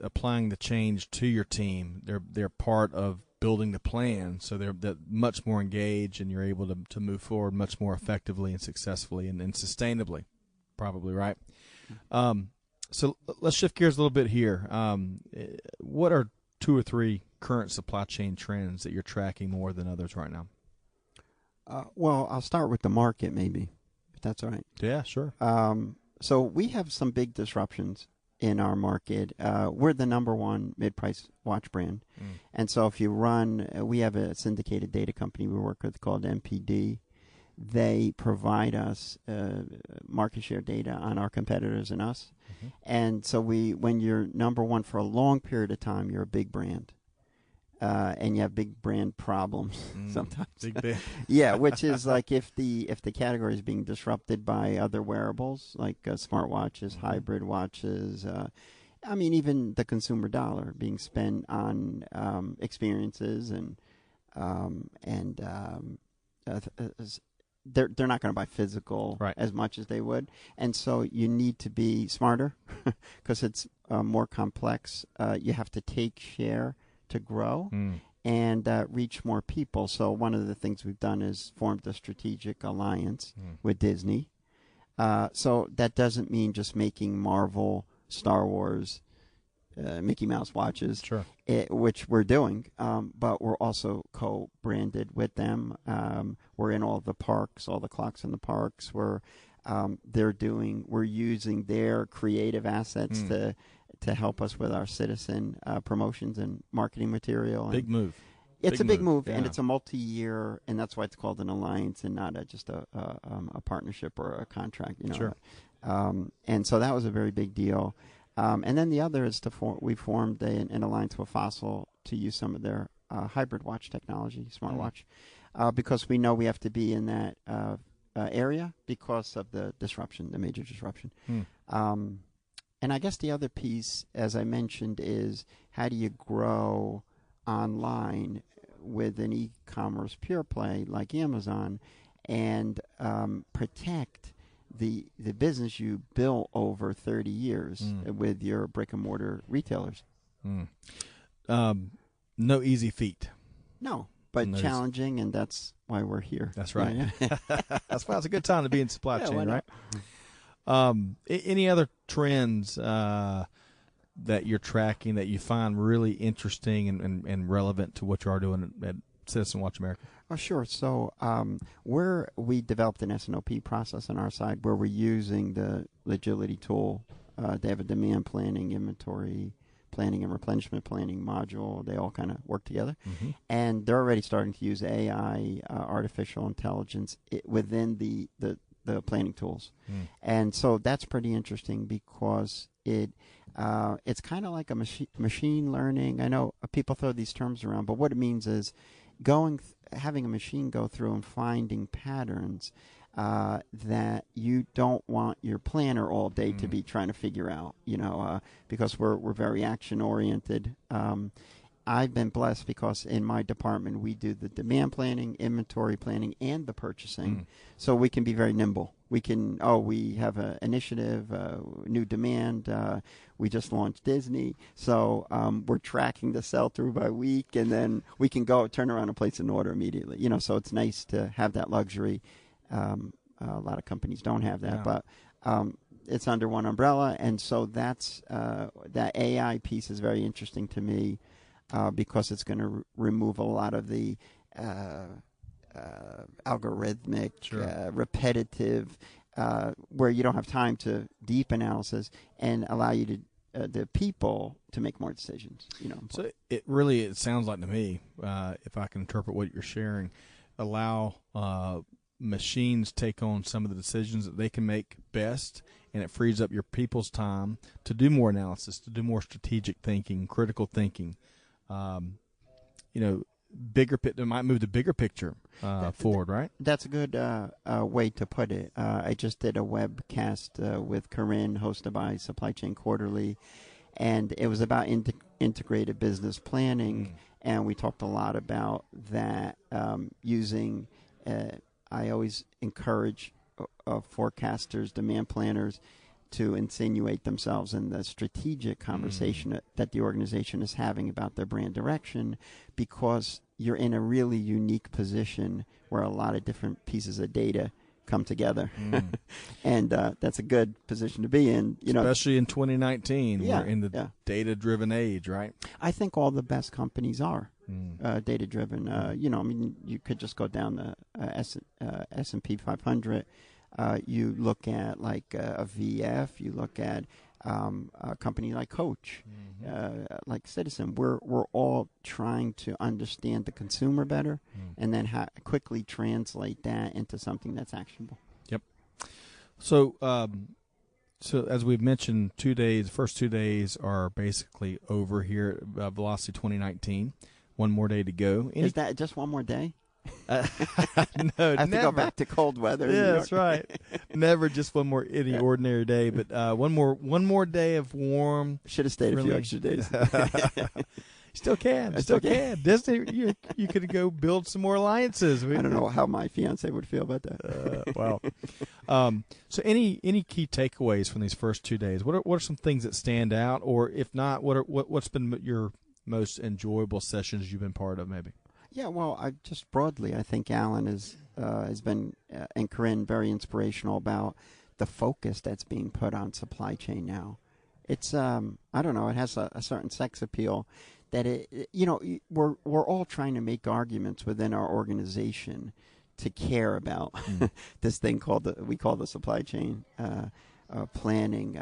applying the change to your team, they're part of building the plan, so they're much more engaged, and you're able to move forward much more effectively and successfully and sustainably, probably, right? So let's shift gears a little bit here. What are 2 or 3 current supply chain trends that you're tracking more than others right now? Well, I'll start with the market, maybe, if that's all right. Yeah, sure. So we have some big disruptions in our market. We're the number one mid-price watch brand. And so if you run, we have a syndicated data company we work with called MPD. They provide us market share data on our competitors and us. And so when you're number one for a long period of time, you're a big brand. And you have big brand problems sometimes. Big brand. Yeah, which is like if the category is being disrupted by other wearables like smartwatches, hybrid watches. I mean, even the consumer dollar being spent on experiences and they're not going to buy physical as much as they would, and so you need to be smarter because it's more complex. You have to take share to grow and reach more people. So one of the things we've done is formed a strategic alliance with Disney. So that doesn't mean just making Marvel, Star Wars, Mickey Mouse watches, which we're doing, but we're also co-branded with them. We're in all the parks, all the clocks in the parks. We're using their creative assets to help us with our citizen promotions and marketing material. Big move. It's a big move, and it's a multi-year, and that's why it's called an alliance and not just a partnership or a contract. And so that was a very big deal. And then the other is we formed an alliance with Fossil to use some of their hybrid watch technology, smartwatch, because we know we have to be in that area because of the major disruption. And I guess the other piece, as I mentioned, is how do you grow online with an e-commerce pure play like Amazon and protect the business you built over 30 years with your brick and mortar retailers. No easy feat. No, but challenging, and that's why we're here. That's right. Yeah. That's why it's a good time to be in supply chain, right? Any other trends that you're tracking that you find really interesting and relevant to what you are doing at Citizen Watch America? Oh, sure. So we developed an S&OP process on our side where we're using the Agility tool. They have a demand planning, inventory planning, and replenishment planning module. They all kind of work together. And they're already starting to use AI, artificial intelligence, within the planning tools. And so that's pretty interesting because it's kind of like a machine learning. I know people throw these terms around, but what it means is having a machine go through and finding patterns that you don't want your planner all day to be trying to figure out, because we're very action oriented. I've been blessed because in my department we do the demand planning, inventory planning, and the purchasing, so we can be very nimble. We have an initiative, new demand. We just launched Disney, so we're tracking the sell-through by week, and then we can turn around and place an order immediately. So it's nice to have that luxury. A lot of companies don't have that, but it's under one umbrella, and so that AI piece is very interesting to me. Because it's going to remove a lot of the algorithmic, repetitive, where you don't have time to deep analysis, and allow you to the people to make more decisions. So it sounds like to me, if I can interpret what you're sharing, allow machines take on some of the decisions that they can make best, and it frees up your people's time to do more analysis, to do more strategic thinking, critical thinking. It might move the bigger picture forward, right? That's a good way to put it. I just did a webcast with Corinne, hosted by Supply Chain Quarterly, and it was about integrated business planning, and we talked a lot about that using. I always encourage forecasters, demand planners, to insinuate themselves in the strategic conversation that the organization is having about their brand direction, because you're in a really unique position where a lot of different pieces of data come together. And that's a good position to be in. Especially in 2019, we're in the data-driven age, right? I think all the best companies are data-driven. You could just go down the S&P 500. You look at like a VF, you look at a company like Coach, like Citizen. We're all trying to understand the consumer better, and then quickly translate that into something that's actionable. Yep. So, so as we've mentioned, first 2 days are basically over here at Velocity 2019. One more day to go. Is that just one more day? No, I have to go back to cold weather. in New York. That's right. Never just one more ordinary day, but one more day of warm. Should have stayed a few extra days. Still can. Disney, you could go build some more alliances. I don't know how my fiance would feel about that. Wow. So any key takeaways from these first 2 days? What are some things that stand out, or if not, what's been your most enjoyable sessions you've been part of, maybe? Yeah, well, just broadly, I think Alan has been, and Corinne, very inspirational about the focus that's being put on supply chain now. It's, I don't know, it has a certain sex appeal that we're all trying to make arguments within our organization to care about this thing we call the supply chain planning.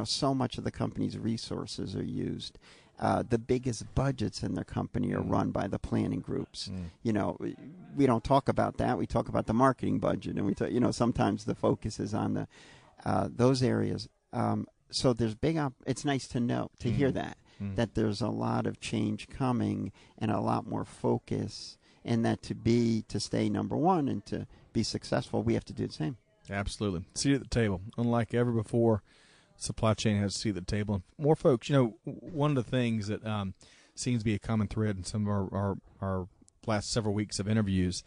So much of the company's resources are used. The biggest budgets in their company are run by the planning groups. We don't talk about that. We talk about the marketing budget, and we talk, sometimes the focus is on those areas. So there's it's nice to hear that there's a lot of change coming and a lot more focus, and that to stay number one and to be successful, we have to do the same. Absolutely. Seat at the table. Unlike ever before, supply chain has a seat at the table. And more folks, one of the things that seems to be a common thread in some of our last several weeks of interviews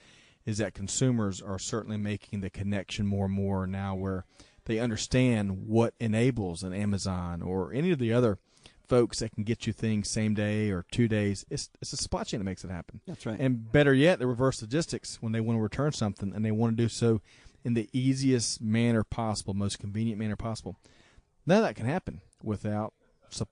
is that consumers are certainly making the connection more and more now, where they understand what enables an Amazon or any of the other folks that can get you things same day or 2 days. It's the supply chain that makes it happen. That's right. And better yet, the reverse logistics, when they want to return something and they want to do so in the easiest manner possible, most convenient manner possible. None of that can happen without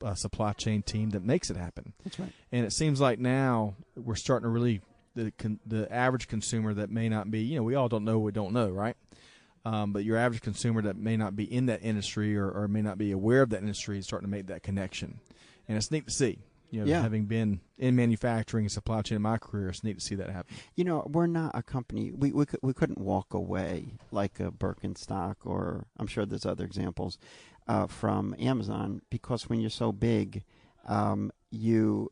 a supply chain team that makes it happen. That's right. And it seems like now we're starting to really, the average consumer that may not be, we all don't know what we don't know, right? But your average consumer that may not be in that industry or may not be aware of that industry is starting to make that connection. And it's neat to see. Having been in manufacturing and supply chain in my career, it's neat to see that happen. We're not a company. We couldn't walk away like a Birkenstock, or I'm sure there's other examples, from Amazon, because when you're so big, you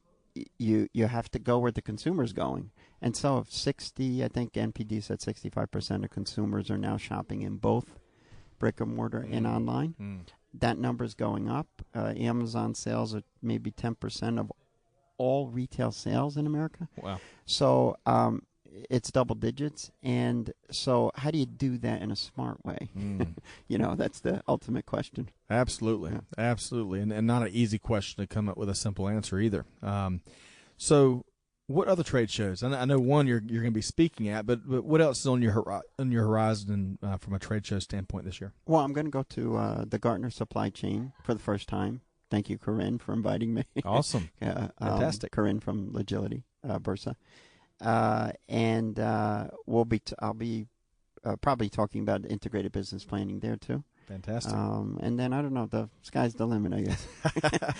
have to go where the consumer's going. And so if I think NPD said 65% of consumers are now shopping in both brick and mortar and online. That number's going up. Amazon sales are maybe 10% of all retail sales in America. Wow. So it's double digits. And so how do you do that in a smart way? That's the ultimate question. Absolutely. Yeah. Absolutely. And not an easy question to come up with a simple answer either. So what other trade shows? I know one you're going to be speaking at, but what else is on your horizon from a trade show standpoint this year? Well, I'm going to go to the Gartner Supply Chain for the first time. Thank you, Corinne, for inviting me. Awesome. Fantastic. Corinne from Logility, Bursa. And I'll be probably talking about integrated business planning there too. Fantastic. And then, I don't know, the sky's the limit, I guess.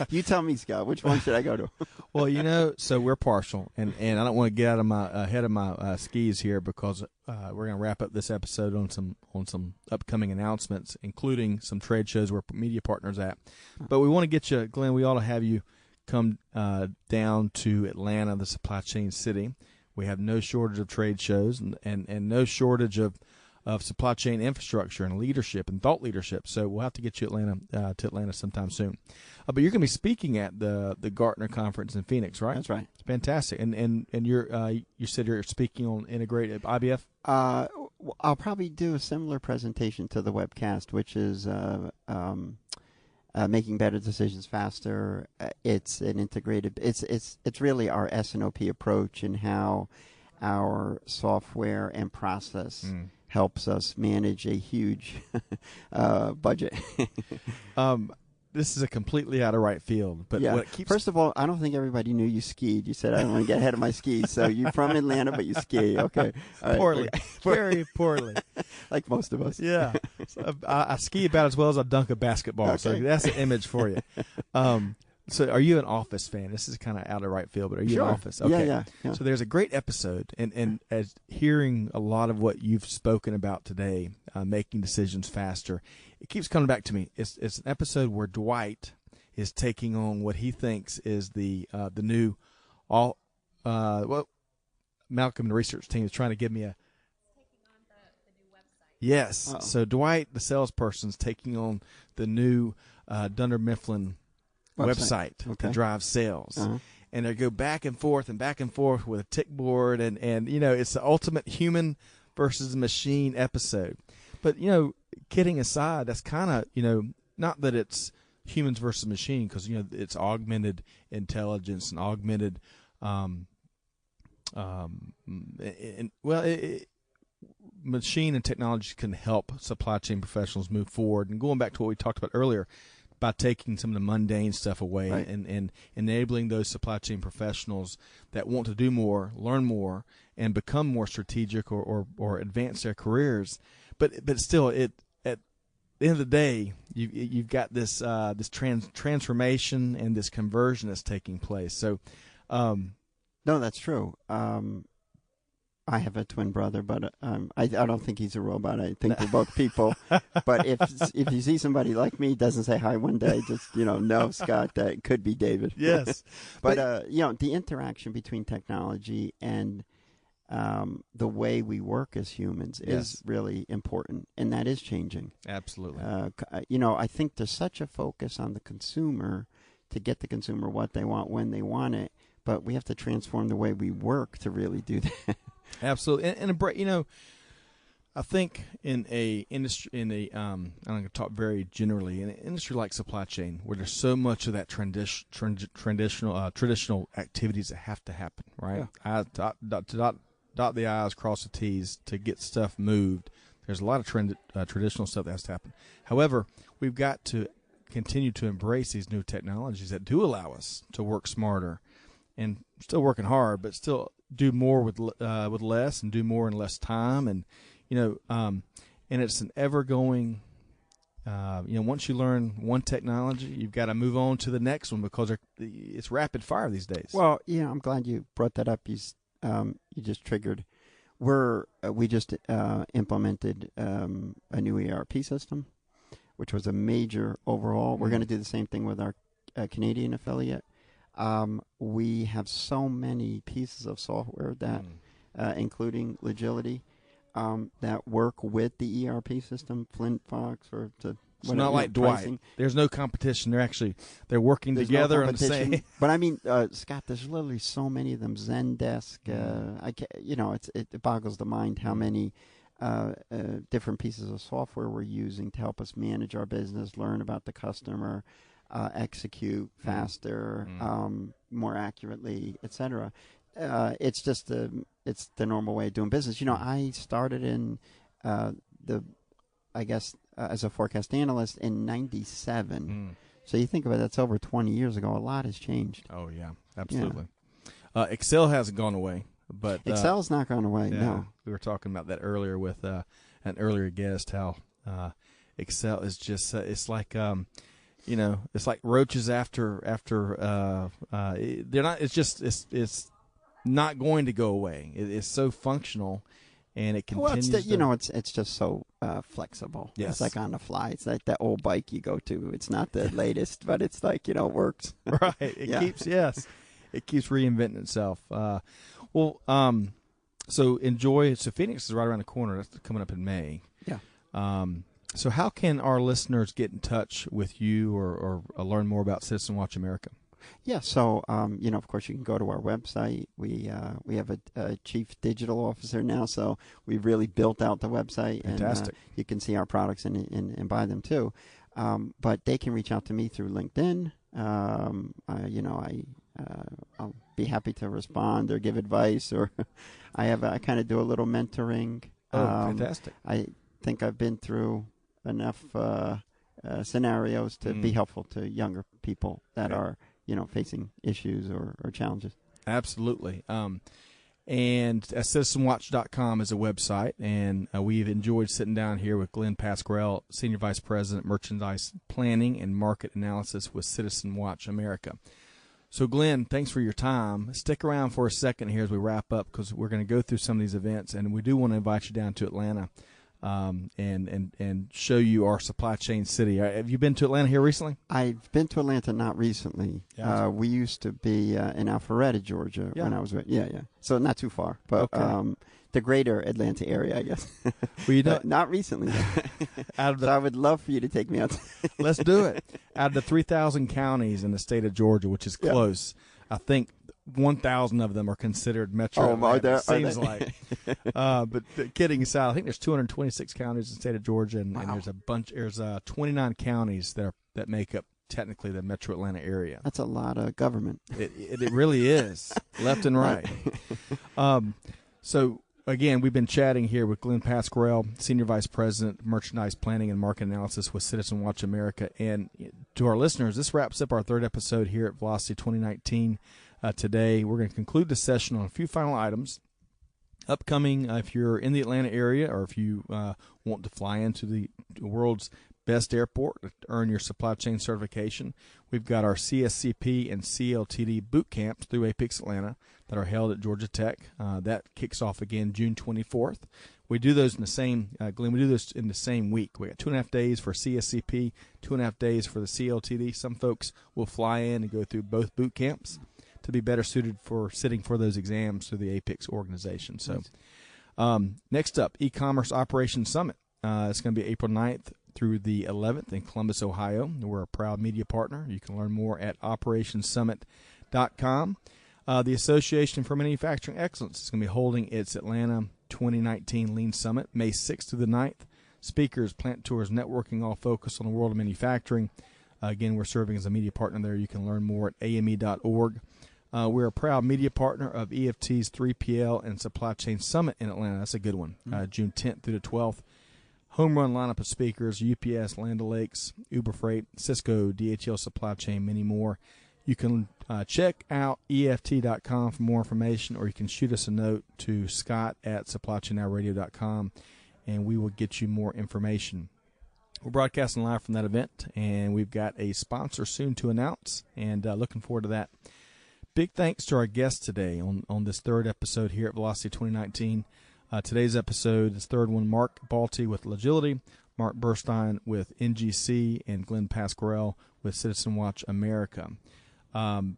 You tell me, Scott, which one should I go to? Well, so we're partial, and I don't want to get out of ahead of my skis here, because we're going to wrap up this episode on some upcoming announcements, including some trade shows we're media partners at. But we want to get you, Glenn, we ought to have you come down to Atlanta, the supply chain city. We have no shortage of trade shows and no shortage of supply chain infrastructure and leadership and thought leadership. So we'll have to get you to Atlanta sometime soon. But you're going to be speaking at the Gartner conference in Phoenix, right? That's right. Fantastic. And you said you're speaking on integrated IBF? I'll probably do a similar presentation to the webcast, which is making better decisions faster. It's an integrated. It's really our S&OP approach and how our software and process helps us manage a huge budget. this is a completely out of right field. But yeah. what it keeps First of all, I don't think everybody knew you skied. You said I don't want to get ahead of my skis. So you're from Atlanta, but you ski. Okay. All right. poorly, very poorly. Like most of us. Yeah, so I ski about as well as I dunk a basketball. So Okay. that's an image for you. So are you an Office fan? This is kind of out of right field, but are you Sure. an Office? Yeah, Okay. yeah. So there's a great episode, and as hearing a lot of what you've spoken about today, making decisions faster, it keeps coming back to me. It's an episode where Dwight is taking on what he thinks is the new Malcolm and the research team is trying to give me a yes. Uh-oh. So Dwight, the salesperson, is taking on the new Dunder Mifflin website Okay. to drive sales. Uh-huh. And they go back and forth with a tick board, and it's the ultimate human versus machine episode. But kidding aside, that's kind of not that it's humans versus machine, because it's augmented intelligence and augmented machine and technology can help supply chain professionals move forward. And going back to what we talked about earlier, by taking some of the mundane stuff away, Right. and enabling those supply chain professionals that want to do more, learn more, and become more strategic or advance their careers. But still, at the end of the day, you've got this transformation and this conversion that's taking place. So, No, that's true. I have a twin brother, but I don't think he's a robot. I think we're both people. But if you see somebody like me, doesn't say hi one day, just no, Scott, that could be David. yes, But the interaction between technology and the way we work as humans Yes. is really important, and that is changing. absolutely. I think there's such a focus on the consumer to get the consumer what they want when they want it, but we have to transform the way we work to really do that. Absolutely, and I think in a industry, I'm going to talk very generally, in an industry like supply chain, where there's so much of that traditional activities that have to happen, right? Dot the I's, cross the T's to get stuff moved. There's a lot of traditional stuff that has to happen. However, we've got to continue to embrace these new technologies that do allow us to work smarter, and still working hard, but still do more with less, and do more in less time, and and it's an ever going. Once you learn one technology, you've got to move on to the next one, because it's rapid fire these days. Well, I'm glad you brought that up. You just triggered. We just implemented a new ERP system, which was a major overhaul. We're going to do the same thing with our Canadian affiliate. We have so many pieces of software that, including Legility, that work with the ERP system, Flint Fox, or to. It's not like Dwight. There's no competition. They're working There's together no on the same. competition. But I mean, Scott, there's literally so many of them. Zendesk, it boggles the mind how many different pieces of software we're using to help us manage our business, learn about the customer, execute faster, more accurately, etc. It's just the normal way of doing business. I started in as a forecast analyst in '97. So you think about it, that's over 20 years ago. A lot has changed. Oh yeah, absolutely. Yeah. Excel hasn't gone away, but Excel's not gone away. Yeah, no, we were talking about that earlier with an earlier guest. How Excel is just it's like it's like roaches after they're not. It's not going to go away. It's so functional, and it continues. Well, it's just so flexible. Yes. It's like on the fly. It's like that old bike you go to. It's not the latest, but it's like it works. Right. It keeps reinventing itself. So enjoy. So Phoenix is right around the corner. That's coming up in May. Yeah. So how can our listeners get in touch with you or learn more about Citizen Watch America? Yeah, so of course, you can go to our website. We have a chief digital officer now, so we've really built out the website. Fantastic. And you can see our products and buy them too. But they can reach out to me through LinkedIn. I'll be happy to respond or give advice, or I kind of do a little mentoring. Oh, fantastic! I think I've been through enough scenarios to be helpful to younger people that are, facing issues or challenges. Absolutely. And citizenwatch.com is a website, and we've enjoyed sitting down here with Glenn Pasquarel, Senior Vice President, Merchandise Planning and Market Analysis with Citizen Watch America. So, Glenn, thanks for your time. Stick around for a second here as we wrap up, because we're going to go through some of these events, and we do want to invite you down to Atlanta and show you our supply chain city. Have you been to Atlanta here recently? I've been to Atlanta not recently. Yeah. We used to be in Alpharetta, Georgia, when I was so not too far, but the greater Atlanta area, I guess. Well, not recently. So I would love for you to take me out. Let's do it. Out of the 3,000 counties in the state of Georgia, which is close, I think 1,000 of them are considered metro. Atlanta, seems like. But kidding aside, I think there's 226 counties in the state of Georgia, and there's a bunch. There's 29 counties that make up technically the metro Atlanta area. That's a lot of government. It really is, left and right. So again, we've been chatting here with Glenn Pasquarel, Senior Vice President, Merchandise Planning and Market Analysis with Citizen Watch America. And to our listeners, this wraps up our third episode here at Velocity 2019. Today, we're going to conclude the session on a few final items. Upcoming, if you're in the Atlanta area, or if you want to fly into the world's best airport to earn your supply chain certification, we've got our CSCP and CLTD boot camps through Apex Atlanta that are held at Georgia Tech. That kicks off again June 24th. We do those in the same, Glenn, we do this in the same week. We got 2.5 days for CSCP, 2.5 days for the CLTD. Some folks will fly in and go through both boot camps to be better suited for sitting for those exams through the Apex organization. So next up, E-Commerce Operations Summit. It's going to be April 9th through the 11th in Columbus, Ohio. We're a proud media partner. You can learn more at operationssummit.com. The Association for Manufacturing Excellence is going to be holding its Atlanta 2019 Lean Summit May 6th through the 9th. Speakers, plant tours, networking, all focused on the world of manufacturing. Again, we're serving as a media partner there. You can learn more at ame.org. We're a proud media partner of EFT's 3PL and Supply Chain Summit in Atlanta. That's a good one. June 10th through the 12th. Home run lineup of speakers: UPS, Land O'Lakes, Uber Freight, Cisco, DHL Supply Chain, many more. You can check out EFT.com for more information, or you can shoot us a note to scott@supplychainnowradio.com, and we will get you more information. We're broadcasting live from that event, and we've got a sponsor soon to announce, and looking forward to that. Big thanks to our guests today on this third episode here at Velocity 2019. Today's episode is third one, Mark Balti with Logility, Mark Burstein with NGC, and Glenn Pasquarel with Citizen Watch America. To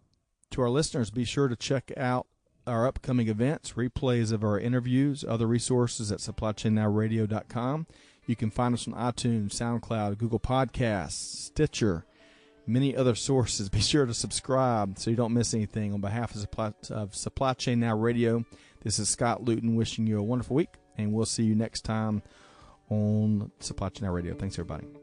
our listeners, be sure to check out our upcoming events, replays of our interviews, other resources at supplychainnowradio.com. You can find us on iTunes, SoundCloud, Google Podcasts, Stitcher, many other sources. Be sure to subscribe so you don't miss anything. On behalf of Supply Chain Now Radio, this is Scott Luton wishing you a wonderful week, and we'll see you next time on Supply Chain Now Radio. Thanks, everybody.